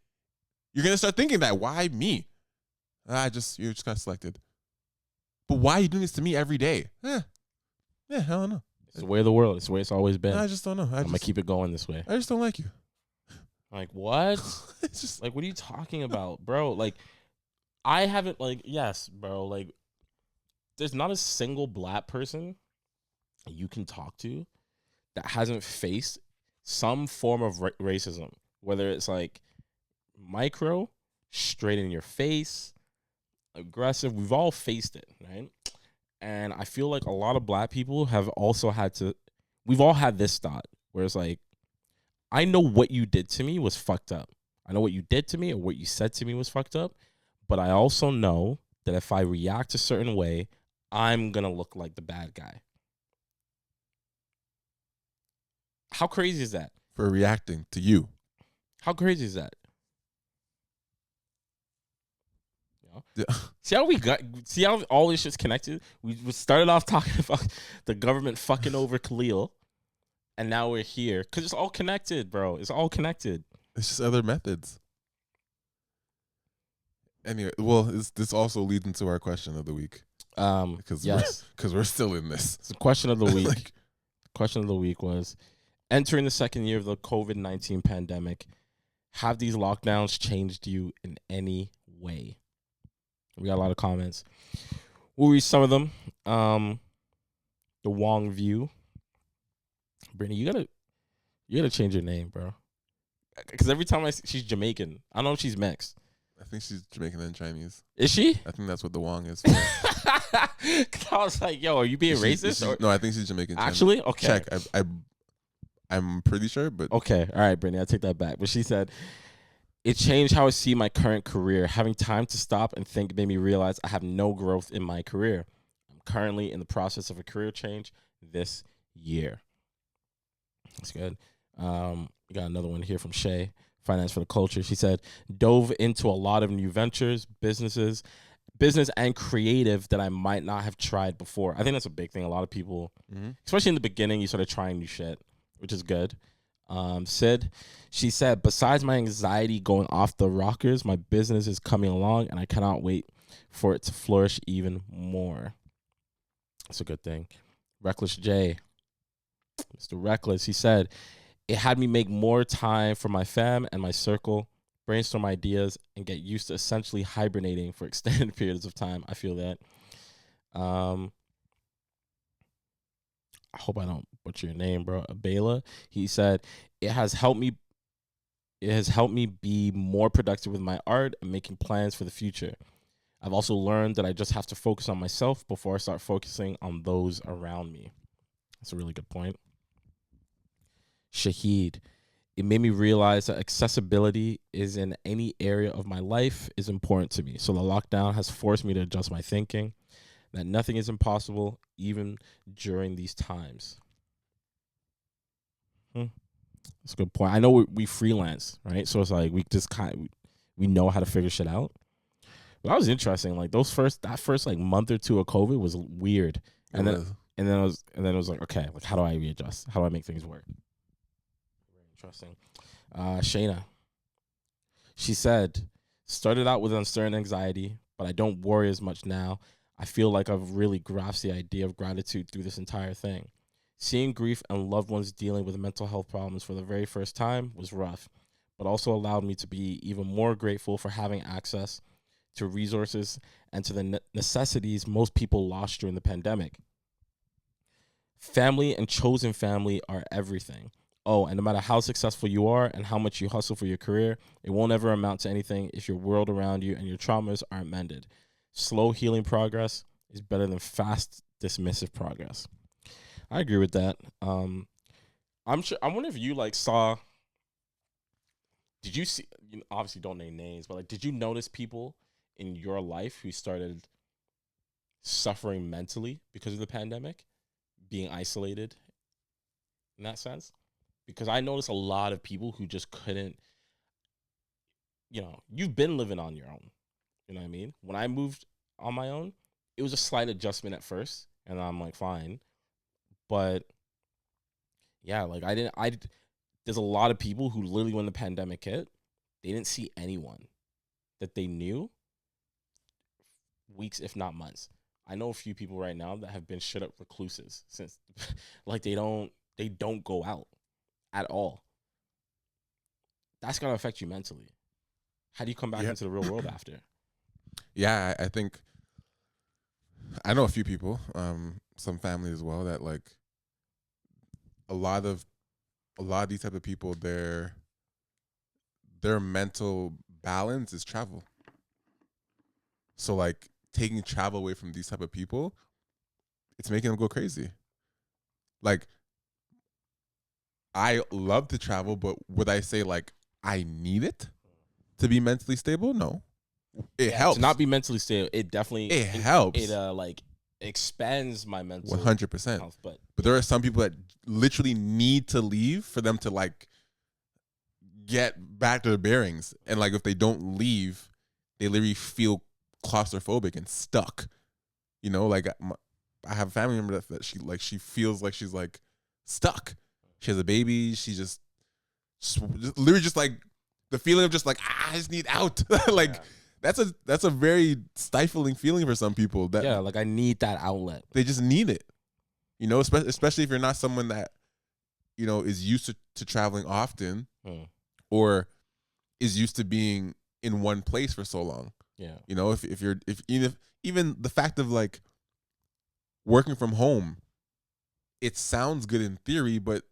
You're gonna start thinking that. Why me? You just got selected. But why are you doing this to me every day? Yeah, I don't know. It's the way of the world. It's the way it's always been. I just don't know. I'm gonna keep it going this way. I just don't like you. Like, what? It's just Like, what are you talking about, bro? Like, I haven't, like, yes, bro. Like, there's not a single black person you can talk to that hasn't faced some form of racism, whether it's like micro, straight in your face, aggressive. We've all faced it, right? And I feel like a lot of black people have also had to, we've all had this thought where it's like, I know what you did to me was fucked up. I know what you did to me or what you said to me was fucked up. But I also know that if I react a certain way, I'm going to look like the bad guy. How crazy is that? for reacting to you. How crazy is that? You know? Yeah. See how all this shit's connected? We started off talking about the government fucking over Khalil. And now we're here. Because it's all connected, bro. It's all connected. It's just other methods. Anyway, well, this also leads into our question of the week. Because we're still in this. So question of the week. Like, question of the week was, entering the second year of the COVID-19 pandemic, have these lockdowns changed you in any way? We got a lot of comments. We'll read some of them. The Wong View. Brittany, you gotta change your name, bro. Because every time she's Jamaican. I don't know if she's mixed. I think she's Jamaican and Chinese. Is she? I think that's what the Wong is. I was like, yo, are you being racist? Or? No, I think she's Jamaican. Actually? Okay. Check. I'm pretty sure, but okay. All right, Brittany, I take that back. But she said, it changed how I see my current career. Having time to stop and think made me realize I have no growth in my career. I'm currently in the process of a career change this year. That's good. We got another one here from Shay, Finance for the Culture. She said, dove into a lot of new ventures, business and creative that I might not have tried before. I think that's a big thing. A lot of people, especially in the beginning, you started trying new shit, which is good. Sid, she said, besides my anxiety going off the rockers, my business is coming along and I cannot wait for it to flourish even more. That's a good thing. Reckless J, Mr. Reckless, he said, it had me make more time for my fam and my circle, brainstorm ideas, and get used to essentially hibernating for extended periods of time. I feel that. I hope I don't butcher your name, bro. Abela, he said, it has helped me be more productive with my art and making plans for the future. I've also learned that I just have to focus on myself before I start focusing on those around me. That's a really good point. Shahid, it made me realize that accessibility is in any area of my life is important to me. So the lockdown has forced me to adjust my thinking, that nothing is impossible, even during these times. That's a good point. I know we freelance, right? So it's like we just we know how to figure shit out. But that was interesting. Like that first like month or two of COVID was weird, and then it was like, okay, like how do I readjust? How do I make things work? Very interesting. Shayna, she said, started out with uncertain anxiety, but I don't worry as much now. I feel like I've really grasped the idea of gratitude through this entire thing. Seeing grief and loved ones dealing with mental health problems for the very first time was rough, but also allowed me to be even more grateful for having access to resources and to the necessities most people lost during the pandemic. Family and chosen family are everything. Oh, and no matter how successful you are and how much you hustle for your career, it won't ever amount to anything if your world around you and your traumas aren't mended. Slow healing progress is better than fast, dismissive progress. I agree with that. I'm sure. I wonder if you like saw. Did you see? You obviously don't name names, but like, did you notice people in your life who started suffering mentally because of the pandemic, being isolated in that sense? Because I noticed a lot of people who just couldn't. You know, you've been living on your own. You know what I mean? When I moved on my own, it was a slight adjustment at first, and I'm like, fine. But yeah, like there's a lot of people who literally, when the pandemic hit, they didn't see anyone that they knew weeks, if not months. I know a few people right now that have been shut up recluses since like they don't go out at all. that's gonna affect you mentally. How do you come back into the real world after? Yeah, I think I know a few people, some family as well, that like a lot of these type of people, their mental balance is travel. So like taking travel away from these type of people, it's making them go crazy. Like, I love to travel, but would I say like I need it to be mentally stable? No. It helps. To not be mentally stable, it definitely helps. It like expands my mental 100%. health. But there are some people that literally need to leave for them to like get back to their bearings. And like if they don't leave, they literally feel claustrophobic and stuck. You know, like I have a family member that she feels like she's like stuck. She has a baby. She just literally just like the feeling of just like, I just need out. Like that's a very stifling feeling for some people. That like I need that outlet. They just need it. You know, especially if you're not someone that, you know, is used to traveling often or is used to being in one place for so long. Yeah. You know, if even the fact of like working from home, it sounds good in theory, but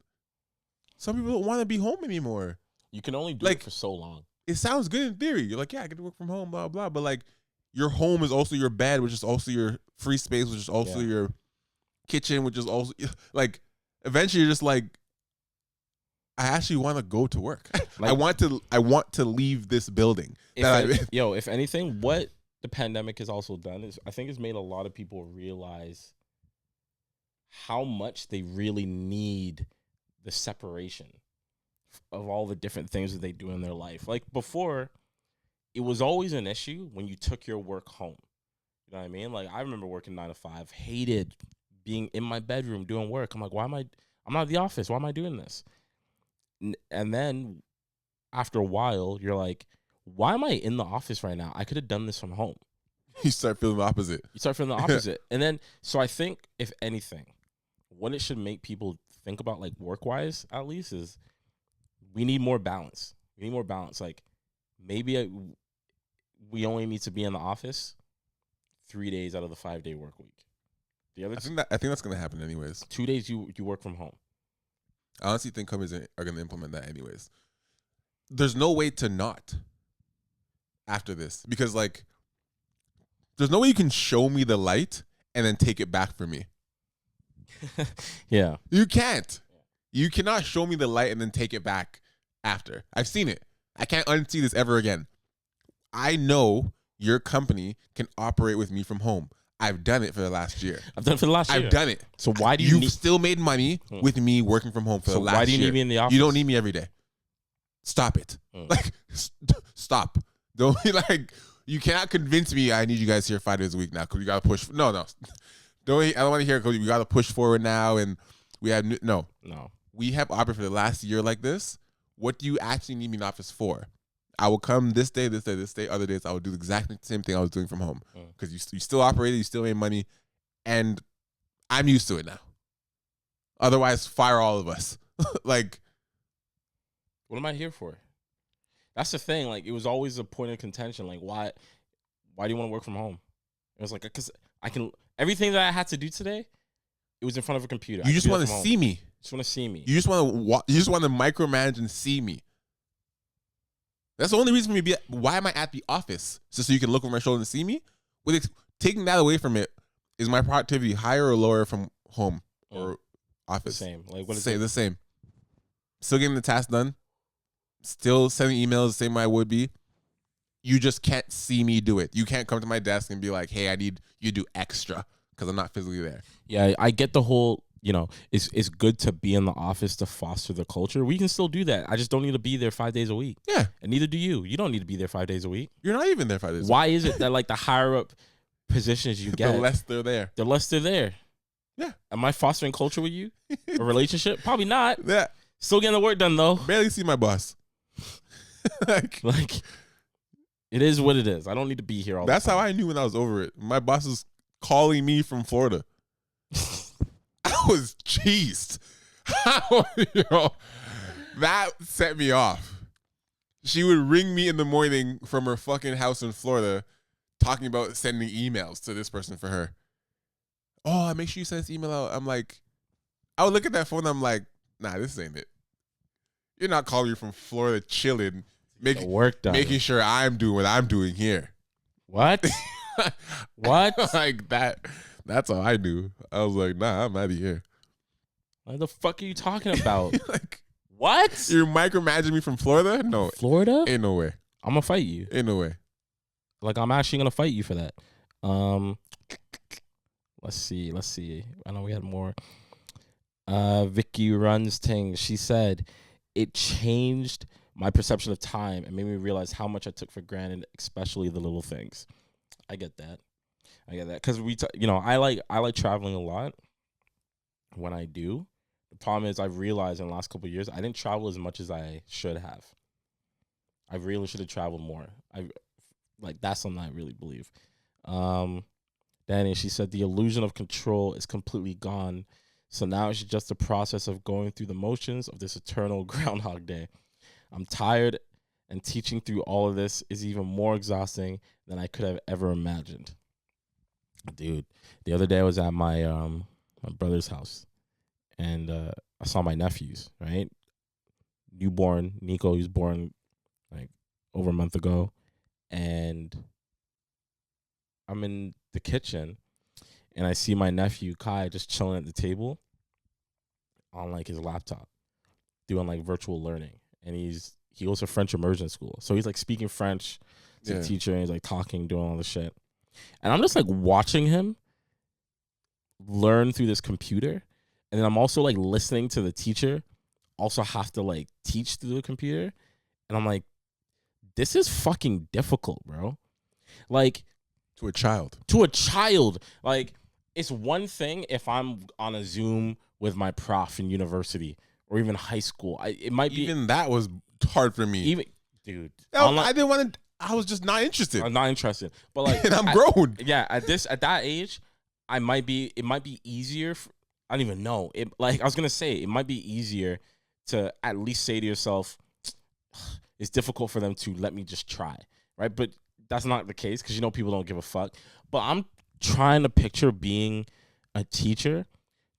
some people don't want to be home anymore. You can only do it for so long. It sounds good in theory. You're like, yeah, I get to work from home, blah, blah. But like your home is also your bed, which is also your free space, which is also your kitchen, which is also like eventually you're just like, I actually want to go to work. Like, I want to leave this building. If anything, what the pandemic has also done is I think it's made a lot of people realize how much they really need the separation of all the different things that they do in their life. Like before, it was always an issue when you took your work home. You know what I mean? Like I remember working 9 to 5, hated being in my bedroom doing work. I'm like, I'm not at the office. Why am I doing this? And then after a while, you're like, why am I in the office right now? I could have done this from home. You start feeling the opposite. And then, so I think if anything, what it should make people think about like work-wise at least is we need more balance. Like maybe we only need to be in the office 3 days out of the 5-day work week. The other I think that's going to happen anyways. 2 days you work from home. I honestly think companies are going to implement that anyways. There's no way to not after this because like there's no way you can show me the light and then take it back from me. Yeah. You can't. You cannot show me the light and then take it back after. I've seen it. I can't unsee this ever again. I know your company can operate with me from home. I've done it for the last year. I've done it. So why do you still made money with me working from home for the last year? So why do you need me in the office? You don't need me every day. Stop it. Like, stop. Don't be like, you cannot convince me I need you guys here 5 days a week now because we got to push. No. I don't want to hear it because we got to push forward now and we have no. We have operated for the last year like this. What do you actually need me in the office for? I will come this day. Other days I will do exactly the same thing I was doing from home because you still operated, you still made money, and I'm used to it now. Otherwise, fire all of us. Like, what am I here for? That's the thing. Like, it was always a point of contention. Like, why do you want to work from home? It was like, because I can, everything that I had to do today, it was in front of a computer. You just want to see me. Just want to see me. You just want to micromanage and see me. That's the only reason for me to be. Why am I at the office? Just so you can look over my shoulder and see me? Taking that away from it, is my productivity higher or lower from home or office? The same. Like what is the same. Still getting the task done. Still sending emails the same way I would be. You just can't see me do it. You can't come to my desk and be like, "Hey, I need you to do extra," because I'm not physically there. Yeah, I get the whole. You know, it's good to be in the office to foster the culture. We can still do that. I just don't need to be there 5 days a week. Yeah. And neither do you. You don't need to be there 5 days a week. You're not even there 5 days a week. Why is it that like the higher up positions you get, the less they're there. The less they're there. Yeah. Am I fostering culture with you? A relationship? Probably not. Yeah. Still getting the work done though. Barely see my boss. like it is what it is. I don't need to be here all the time. That's how I knew when I was over it. My boss was calling me from Florida. I was cheesed. That set me off. She would ring me in the morning from her fucking house in Florida talking about sending emails to this person for her. Oh, make sure you send this email out. I'm like, I would look at that phone. I'm like, nah, this ain't it. You're not calling me from Florida chilling, making sure I'm doing what I'm doing here. What? What? Like that. That's all I knew. I was like, nah, I'm out of here. What the fuck are you talking about? Like, what? You're micromanaging me from Florida? No. Florida? Ain't no way. I'm gonna fight you. Ain't no way. Like, I'm actually gonna fight you for that. Let's see. I know we had more. Vicky runs thing. She said it changed my perception of time and made me realize how much I took for granted, especially the little things. I get that. Because I like traveling a lot. When I do, the problem is I've realized in the last couple of years I didn't travel as much as I should have. I really should have traveled more. That's something I really believe. Danny, she said the illusion of control is completely gone. So now it's just the process of going through the motions of this eternal Groundhog Day. I'm tired, and teaching through all of this is even more exhausting than I could have ever imagined. Dude, the other day I was at my brother's house, and I saw my nephews, right? Newborn, Nico, he was born like over a month ago, and I'm in the kitchen, and I see my nephew, Kai, just chilling at the table on, like, his laptop, doing, like, virtual learning, and he goes to French immersion school, so he's, like, speaking French to the teacher, and he's, like, talking, doing all this shit, and I'm just, like, watching him learn through this computer, and then I'm also, like, listening to the teacher also have to, like, teach through the computer, and I'm like, this is fucking difficult, bro. Like, to a child. Like, it's one thing if I'm on a Zoom with my prof in university or even high school. It might be even that was hard for me. Dude, I didn't want to. I was just not interested. I'm not interested. But like, and I'm grown. Yeah, at that age, it might be easier. I don't even know. I was gonna say, it might be easier to at least say to yourself, it's difficult for them to let me just try, right? But that's not the case because people don't give a fuck. But I'm trying to picture being a teacher,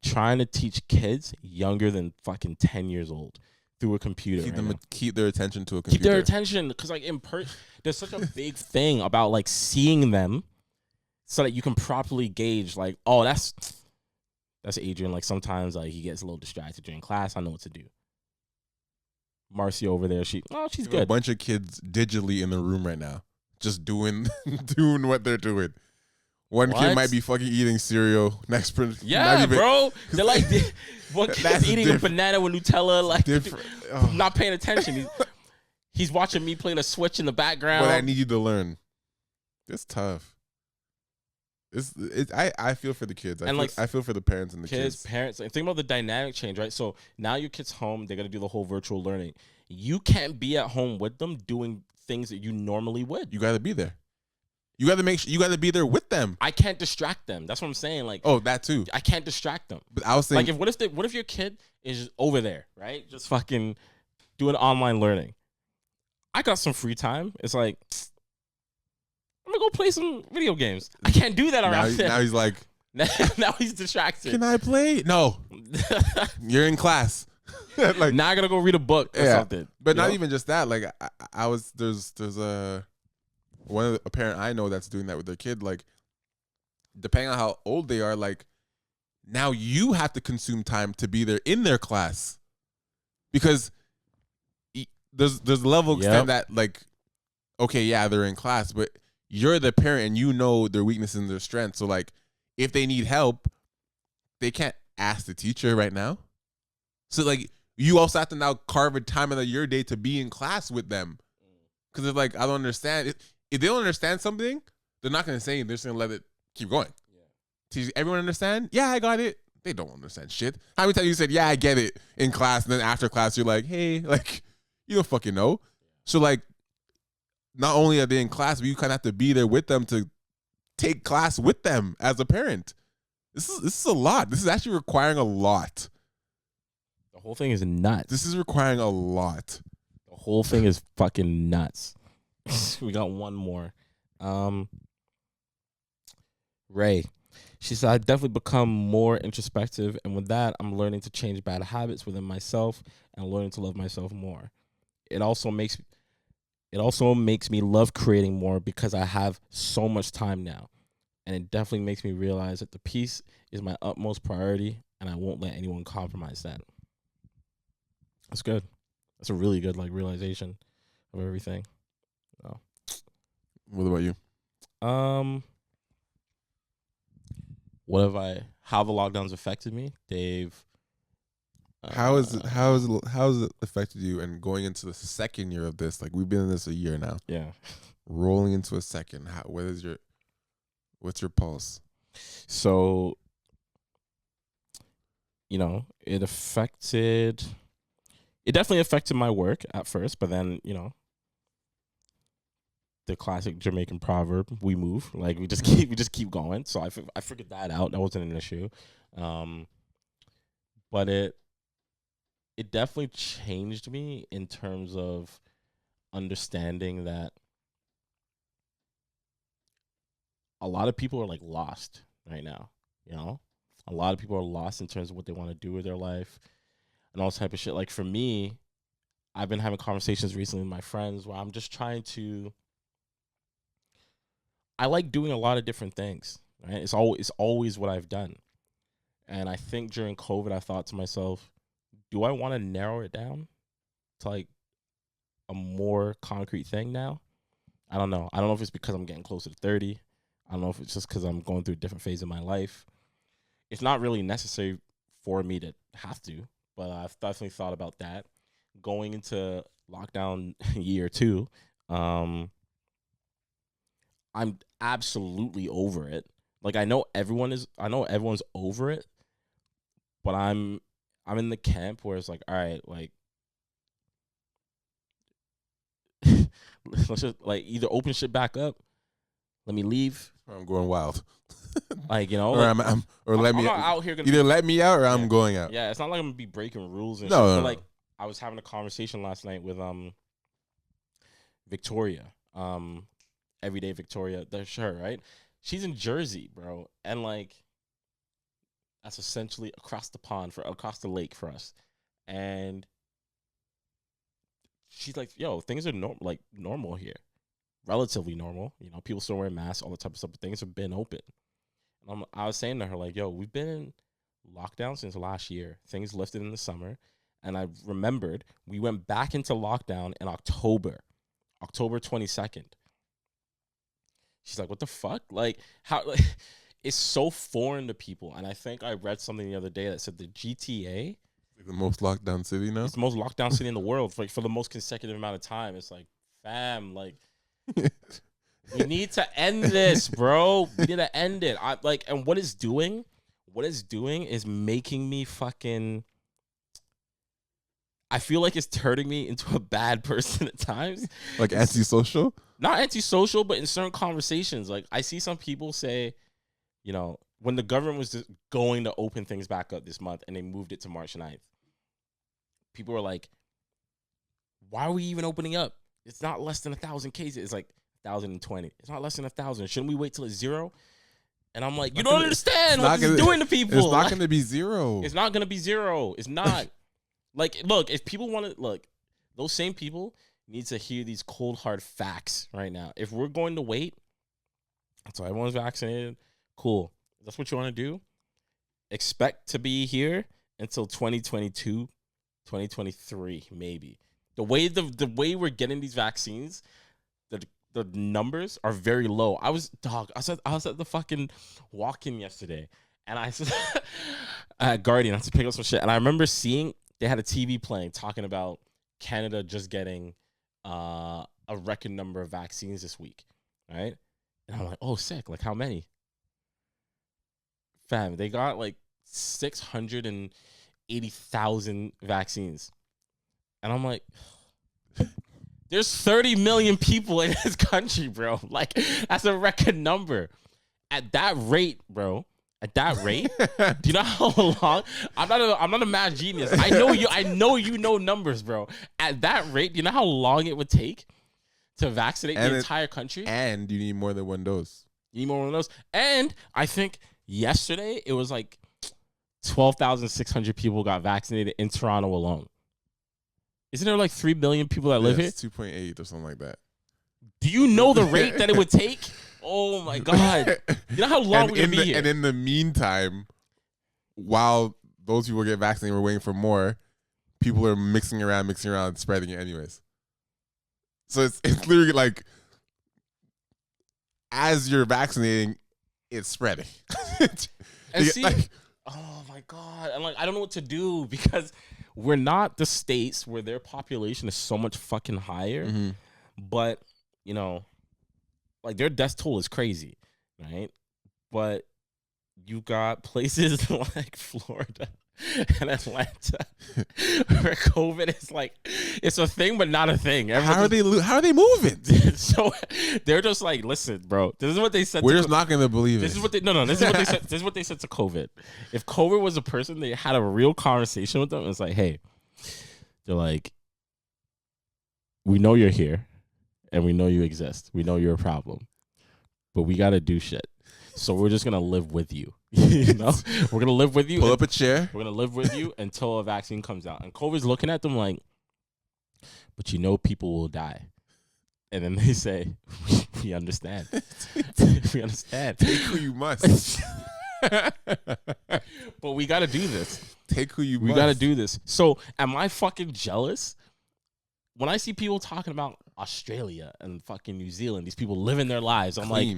trying to teach kids younger than fucking 10 years old through a computer. Keep their attention to a computer. Keep their attention, because like there's such a big thing about like seeing them, so that you can properly gauge like, oh, that's Adrian. Like sometimes like he gets a little distracted during class. I know what to do. Marcia over there, she's good. A bunch of kids digitally in the room right now, just doing what they're doing. One kid might be fucking eating cereal. Next person, bro. They're like, one kid's eating a banana with Nutella, like not paying attention. He's watching me play the Switch in the background. But I need you to learn. It's tough. I feel for the kids. I feel for the parents and the kids. Parents. Think about the dynamic change, right? So now your kid's home. They're gonna do the whole virtual learning. You can't be at home with them doing things that you normally would. You got to be there. You got to make sure you got to be there with them. I can't distract them. That's what I'm saying. Like, oh, that too. I can't distract them. But I was saying, like, what if your kid is over there, right, just fucking doing online learning? I got some free time. It's like, I'm gonna go play some video games. I can't do that around him. Now he's like, now he's distracted. Can I play? No, you're in class. Like, now I gotta go read a book or something. But not even just that. Like there's a parent I know that's doing that with their kid. Like, depending on how old they are, like now you have to consume time to be there in their class, because there's a level extent that like, okay, yeah, they're in class, but you're the parent and you know their weaknesses and their strengths. So like, if they need help, they can't ask the teacher right now. So like, you also have to now carve a time out of your day to be in class with them. Because it's like, I don't understand. If they don't understand something, they're not going to say it. They're just going to let it keep going. Yeah. Everyone understand? Yeah, I got it. They don't understand shit. How many times you said, yeah, I get it in class, and then after class, you're like, hey, like, you don't fucking know. So like, not only are they in class, but you kind of have to be there with them to take class with them as a parent. This is a lot. This is actually requiring a lot. The whole thing is nuts. This is requiring a lot. The whole thing is fucking nuts. We got one more. Ray. She said, I've definitely become more introspective, and with that, I'm learning to change bad habits within myself and learning to love myself more. It also makes me love creating more because I have so much time now. And it definitely makes me realize that the peace is my utmost priority, and I won't let anyone compromise that. That's good. That's a really good realization of everything. Oh. What about you? How the lockdowns affected me? How has it affected you? And going into the second year of this, we've been in this a year now. Yeah. Rolling into a second, what's your pulse? So, it definitely affected my work at first, but then, the classic Jamaican proverb, we move, we just keep going. So I figured that out. That wasn't an issue. But it definitely changed me in terms of understanding that a lot of people are lost right now. A lot of people are lost in terms of what they want to do with their life and all type of shit. For me, I've been having conversations recently with my friends where I'm just trying to. I like doing a lot of different things. Right? It's always what I've done, and I think during COVID, I thought to myself, do I want to narrow it down to a more concrete thing now? I don't know. I don't know if it's because I'm getting closer to 30. I don't know if it's just because I'm going through a different phase of my life. It's not really necessary for me to have to, but I've definitely thought about that. Going into lockdown year 2, I'm absolutely over it. I know everyone's over it, but I'm in the camp where it's all right, let's just either open shit back up, let me leave. I'm going wild. Or let me I'm not out here either let me out or I'm going out. Yeah, it's not like I'm gonna be breaking rules and no, shit. No. But I was having a conversation last night with Victoria, Everyday Victoria. That's her, right? She's in Jersey, bro, and that's essentially across the lake for us. And she's like, "Yo, things are normal here, relatively normal. People still wear masks, all the type of stuff, but things have been open." And I was saying to her, "Yo, we've been in lockdown since last year. Things lifted in the summer, and I remembered we went back into lockdown in October 22nd." She's like, "What the fuck? How?" It's so foreign to people. And I think I read something the other day that said the GTA, the most lockdown city now. It's the most lockdown city in the world for the most consecutive amount of time. It's fam, we need to end this, bro. We need to end it. And what it's doing is making me fucking. I feel like it's turning me into a bad person at times. Antisocial? Not antisocial, but in certain conversations, I see some people say, when the government was just going to open things back up this month and they moved it to March 9th, people were like, why are we even opening up? It's not less than 1,000 cases. It's 1,020. It's not less than 1,000. Shouldn't we wait till it's 0? And I'm like, you don't understand what this is doing to people. It's not going to be 0. It's not going to be 0. It's not. Look, if people want to, those same people need to hear these cold, hard facts right now. If we're going to wait until everyone's vaccinated, cool. If that's what you want to do, expect to be here until 2022, 2023, maybe. The way we're getting these vaccines, the numbers are very low. I was at the fucking walk-in yesterday, and I said Guardian, I had to pick up some shit, and I remember seeing they had a TV playing talking about Canada just getting a record number of vaccines this week, right? And I'm like, oh, sick. How many? Fam, they got 680,000 vaccines. And I'm like, there's 30 million people in this country, bro. That's a record number. At that rate, bro, At that rate, do you know how long? I'm not a mad genius. I know you. I know you know numbers, bro. At that rate, do you know how long it would take to vaccinate the entire country? And you need more than one dose. You need more than those. And I think yesterday it was like 12,600 people got vaccinated in Toronto alone. Isn't there like 3 million people that live here? 2.8 or something like that. Do you know the rate that it would take? Oh my God. You know how long we're going to be here? And in the meantime, while those people get vaccinated, we're waiting for more, people are mixing around, and spreading it anyways. So it's literally like, as you're vaccinating, it's spreading. And see, oh my God. I'm like, I don't know what to do because we're not the states where their population is so much fucking higher. Mm-hmm. But, you know, like their death toll is crazy, right? But you got places like Florida and Atlanta where COVID is like, it's a thing, but not a thing. How are they moving? So they're just like, listen, bro, this is what they said. We're just not going to believe this it. Is what they, no, this is what they said. This is what they said to COVID. If COVID was a person, they had a real conversation with them. It's like, hey, they're like, we know you're here and we know you exist. We know you're a problem, but we got to do shit. So we're just going to live with you. You know, we're going to live with you. Pull up a chair. We're going to live with you until a vaccine comes out. And COVID's looking at them like, but you know, people will die. And then they say, we understand. We understand. Take who you must. But we got to do this. Take who you must. We got to do this. So am I fucking jealous? When I see people talking about Australia and fucking New Zealand, these people living their lives, I'm like,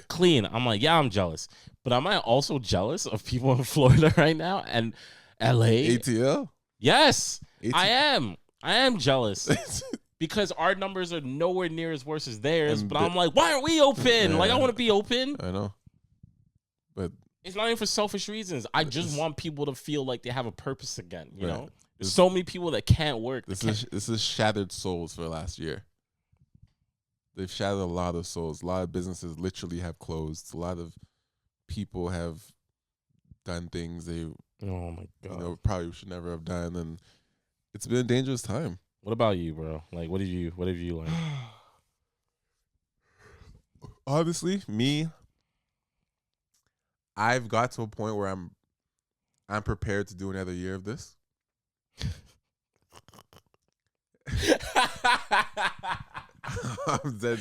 clean. I'm like, yeah, I'm jealous. But am I also jealous of people in Florida right now and LA? ATL? Yes, I am. I am jealous. Because our numbers are nowhere near as worse as theirs. But I'm like, why aren't we open? Yeah. Like, I want to be open. I know. But it's not even for selfish reasons. I just want people to feel like they have a purpose again, you know? There's so many people that can't work. This is shattered souls for last year. They've shattered a lot of souls. A lot of businesses literally have closed. A lot of people have done things they probably should never have done, and it's been a dangerous time. What about you, bro? Like, what have you learned? Honestly, me, I've got to a point where I'm prepared to do another year of this. I'm dead.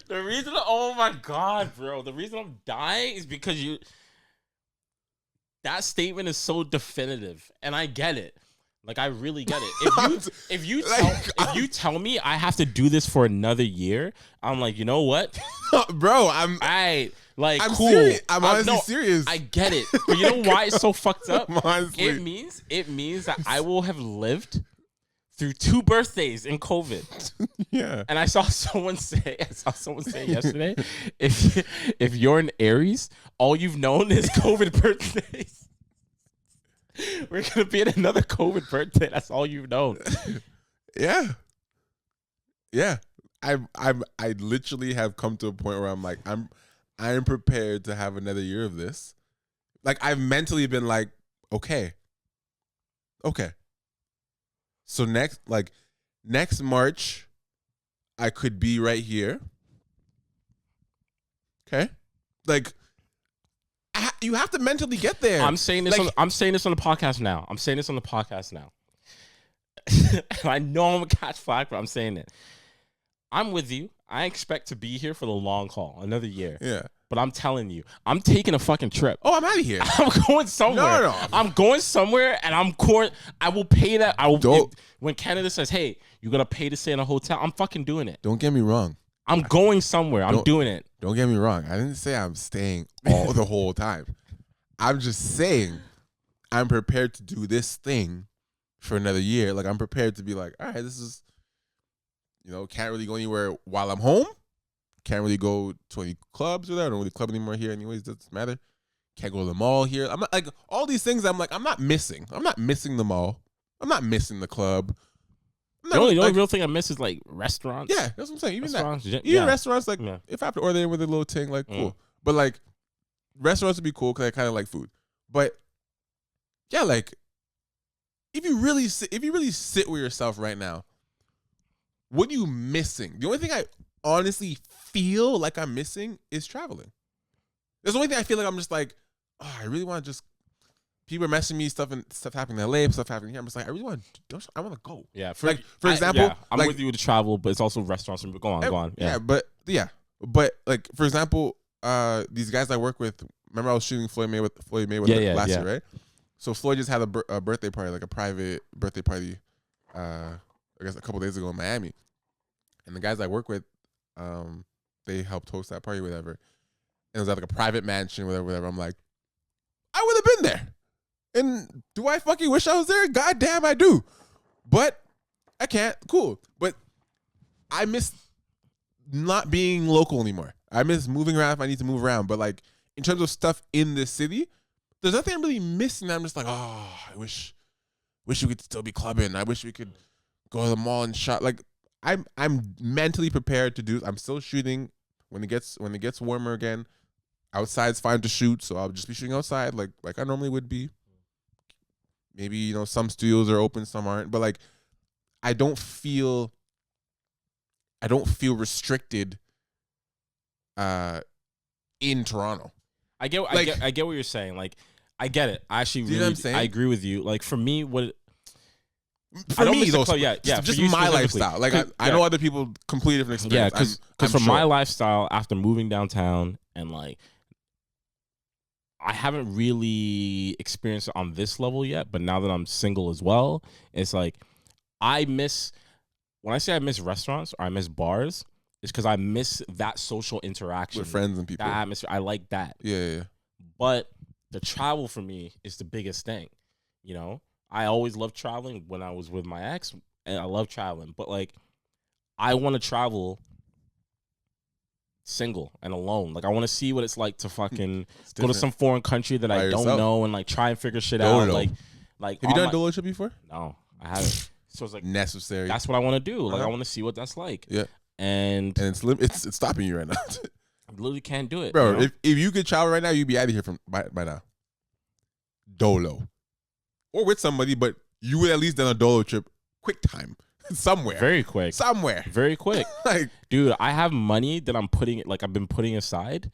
The reason, oh my God, bro, the reason I'm dying is because that statement is so definitive, and I get it. Like, I really get it. If you tell me I have to do this for another year, I'm like, you know what, bro, I'm cool. Serious. I'm honestly serious. I get it, but you know why it's so fucked up? Honestly. It means that I will have lived through 2 birthdays in COVID. Yeah. And I saw someone say yesterday, if you're an Aries, all you've known is COVID birthdays. We're gonna be at another COVID birthday. That's all you've known. Yeah. Yeah. I literally have come to a point where I'm like, I am prepared to have another year of this. Like, I've mentally been like, okay. So next March, I could be right here. Okay, like you have to mentally get there. I'm saying this. Like, I'm saying this on the podcast now. And I know I'm gonna catch flack, but I'm saying it. I'm with you. I expect to be here for the long haul, another year. Yeah. But I'm telling you, I'm taking a fucking trip. Oh, I'm out of here. I'm going somewhere. No. I'm going somewhere, and I will pay that. When Canada says, "Hey, you gotta pay to stay in a hotel," I'm fucking doing it. Don't get me wrong. I'm going somewhere. I'm doing it. Don't get me wrong. I didn't say I'm staying the whole time. I'm just saying I'm prepared to do this thing for another year. Like, I'm prepared to be like, all right, this is, can't really go anywhere while I'm home. Can't really go to any clubs or that. I don't really club anymore here anyways. Doesn't matter. Can't go to the mall here. I'm not, like, all these things I'm like, I'm not missing. I'm not missing the mall. I'm not missing the club. I'm The only real thing I miss is like restaurants. Yeah, that's what I'm saying. Even restaurants, that, even restaurants, like if I have to order in with a little thing, like cool. But like restaurants would be cool because I kind of like food. But yeah, like if you really sit with yourself right now, what are you missing? The only thing I honestly feel like I'm missing is traveling. That's the only thing I feel like I'm just like, oh, I really want to just. People are messaging me stuff happening in LA, stuff happening here. I'm just like, I really want to go. Yeah. For example, I'm with you with the travel, but it's also restaurants. Go on. Yeah. But like for example, these guys I work with. Remember I was shooting Floyd Mayweather last year, right? So Floyd just had a birthday party, like a private birthday party. I guess a couple days ago in Miami, and the guys I work with, they helped host that party, whatever. And it was at like a private mansion, whatever. I'm like, I would have been there. And do I fucking wish I was there? God damn, I do. But I can't. Cool. But I miss not being local anymore. I miss moving around if I need to move around. But like in terms of stuff in this city, there's nothing I'm really missing. I'm just like, oh, I wish we could still be clubbing. I wish we could go to the mall and shop. Like I'm mentally prepared to do. I'm still shooting when it gets warmer again. Outside's fine to shoot, so I'll just be shooting outside like I normally would be. Maybe, some studios are open, some aren't. But like I don't feel restricted in Toronto. I get what you're saying. Like I get it. I actually really I agree with you. Like for me, just my lifestyle. Like I know other people completely different experience. Yeah, because for my lifestyle, after moving downtown and like I haven't really experienced it on this level yet, but now that I'm single as well, it's like when I say I miss restaurants or I miss bars, it's because I miss that social interaction with friends and people. That atmosphere, I like that. Yeah. But the travel for me is the biggest thing. I always loved traveling when I was with my ex, and I love traveling. But like, I want to travel single and alone. Like I want to see what it's like to fucking go to some foreign country that I don't know and like try and figure shit out. Like have you done dolo trip before? No, I haven't. So it's like necessary. That's what I want to do. Like I want to see what that's like. Yeah, and it's stopping you right now. I literally can't do it, bro. If you could travel right now, you'd be out of here by now. Dolo, or with somebody, but you would at least done a dolo trip, quick time. Somewhere. Very quick. Somewhere. Very quick. Like, dude, I have money that I've been putting aside.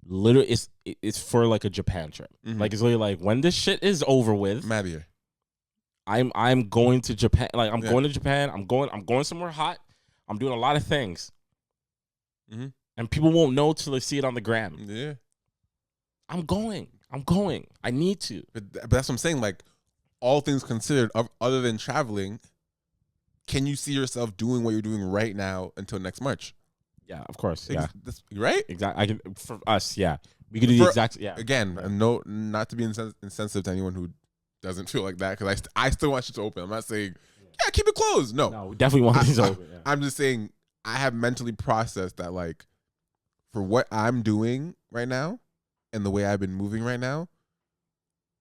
Literally, it's for like a Japan trip. Mm-hmm. Like it's literally like when this shit is over with. I'm out of here. I'm going to Japan. Like I'm going to Japan. I'm going somewhere hot. I'm doing a lot of things. Mm-hmm. And people won't know till they see it on the gram. Yeah. I'm going. I need to. But that's what I'm saying. Like all things considered, other than traveling, can you see yourself doing what you're doing right now until next March? Yeah, of course. Yeah, right. Exactly. I can for us. Yeah, we could do the exact. Yeah. Again, no, not to be insensitive to anyone who doesn't feel like that because I still want shit to open. I'm not saying keep it closed. No, we definitely want things open. Yeah. I'm just saying I have mentally processed that like for what I'm doing right now and the way I've been moving right now.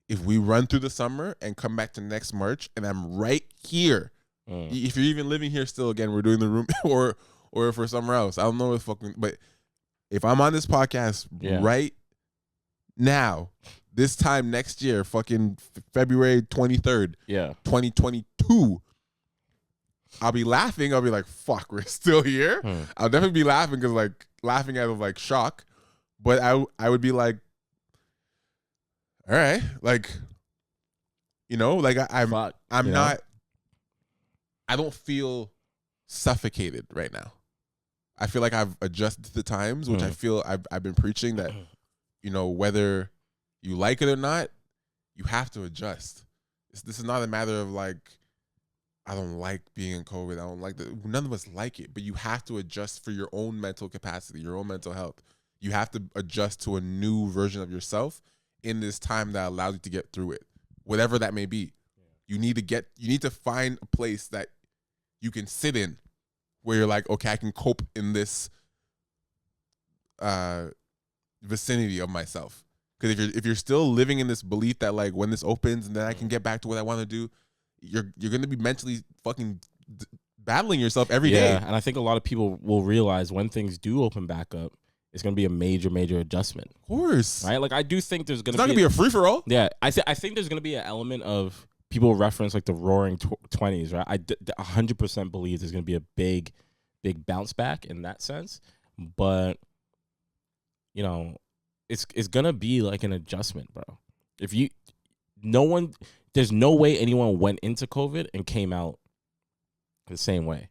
If we run through the summer and come back to next March and I'm right here. If you're even living here still, again, we're doing the room or for somewhere else. I don't know if but if I'm on this podcast right now, this time next year, fucking February 23rd, 2022, I'll be laughing. I'll be like, fuck, we're still here. I'll definitely be laughing because like laughing out of like shock. But I would be like, all right, like, like I'm not. I don't feel suffocated right now. I feel like I've adjusted to the times, which I feel I've been preaching that, whether you like it or not, you have to adjust. This is not a matter of like, I don't like being in COVID. I don't like that. None of us like it, but you have to adjust for your own mental capacity, your own mental health. You have to adjust to a new version of yourself in this time that allows you to get through it, whatever that may be. You need to find a place that you can sit in where you're like, okay, I can cope in this vicinity of myself. Because if you're still living in this belief that like when this opens and then I can get back to what I want to do, you're going to be mentally fucking battling yourself every day. And I think a lot of people will realize when things do open back up, it's going to be a major adjustment. Of course. Right? Like, I do think there's going It's to not going to be a free-for-all. Yeah. I think there's going to be an element of people reference, like, the roaring 20s, right? I 100% believe there's going to be a big bounce back in that sense. But, you know, it's going to be like an adjustment, bro. There's no way anyone went into COVID and came out the same way.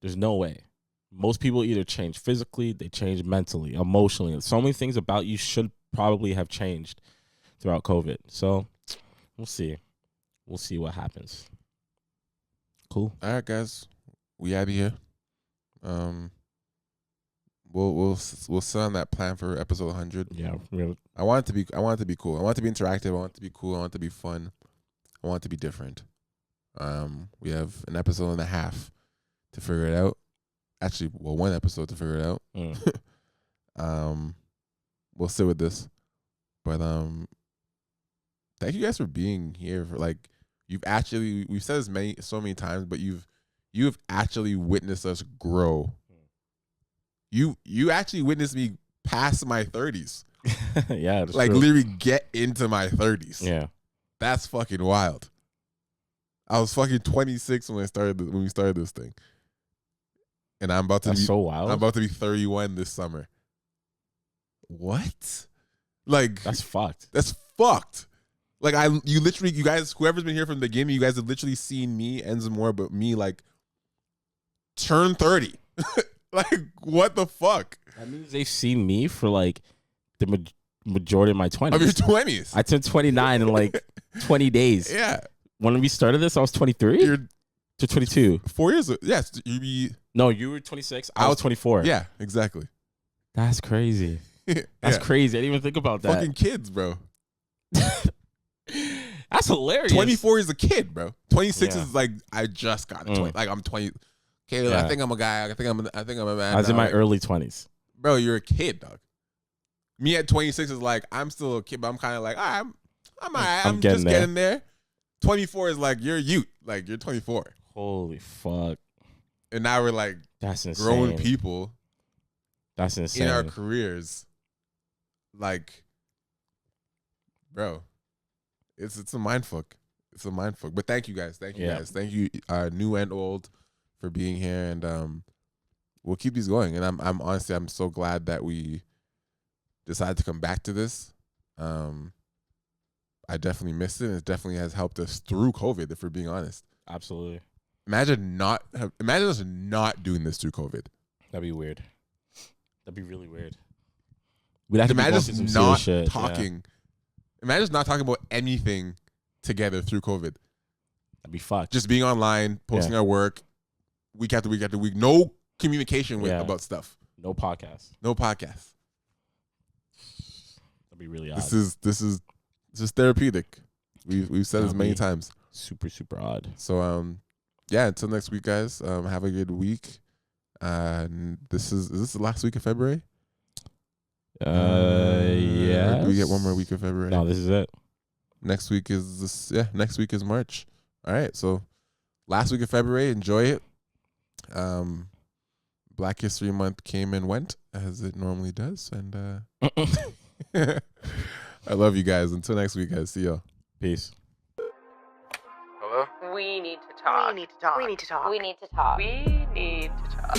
There's no way. Most people either change physically, they change mentally, emotionally. So many things about you should probably have changed throughout COVID. So we'll see. We'll see what happens. Cool. All right, guys. We out of here. We'll sit on that plan for episode 100. Yeah. Really. I want it to be cool. I want it to be interactive. I want it to be cool. I want it to be fun. I want it to be different. We have an episode and a half to figure it out. Actually, well, one episode to figure it out. We'll sit with this. But thank you guys for being here. For like, we've said this so many times, but you've actually witnessed us grow. You actually witnessed me past my 30s. Yeah, that's like true. literally get into my 30s. Yeah, that's fucking wild. I was fucking 26 when we started this thing, and I'm about to that's be so wild. I'm about to be 31 this summer. What? Like That's fucked. That's fucked. Like you guys, whoever's been here from the beginning, you guys have literally seen me and some more, but me like turn 30. Like what the fuck? That means they've seen me for like the majority of my 20s. Of your 20s. I turned 29 in like 20 days. Yeah. When we started this, I was 23 You're to 22. 4 years. Yes. No, you were 26. I was 24. Yeah, exactly. That's crazy. That's crazy. I didn't even think about that. Fucking kids, bro. That's hilarious. 24 is a kid, bro. 26 Yeah. is like I just got to 20. Like I'm 20. Okay, I think I'm a guy. I think I'm a man. I was in now. my early 20s. Bro, you're a kid, dog. Me at 26 is like I'm still a kid, but I'm kind of like I'm just getting there. 24 is like you're a youth, like you're 24. Holy fuck! And now we're like that's insane. Grown people. That's insane. In our careers, like, bro, it's a mind fuck. It's a mind fuck. But thank you guys. Thank you guys. Thank you, new and old, for being here, and we'll keep these going. And I'm honestly, I'm so glad that we decided to come back to this. I definitely missed it, and it definitely has helped us through COVID, if we're being honest. Absolutely. Imagine us not doing this through COVID. That'd be weird. That'd be really weird. We'd have to imagine us not talking. Yeah. Imagine us not talking about anything together through COVID. That'd be fucked. Just being online, posting our work, week after week after week. No communication about stuff. No podcast. No podcast. That'd be really odd. This is therapeutic. We've said this many times. Super odd. So yeah. Until next week, guys. Have a good week. Is this the last week of February? Yeah. Do we get one more week of February? No, this is it. Next week is this. Yeah, next week is March. All right. So last week of February, enjoy it. Black History Month came and went as it normally does, and I love you guys. Until next week, guys. See y'all. Peace. Hello? We need to talk. We need to talk. We need to talk. We need to talk. We need to talk.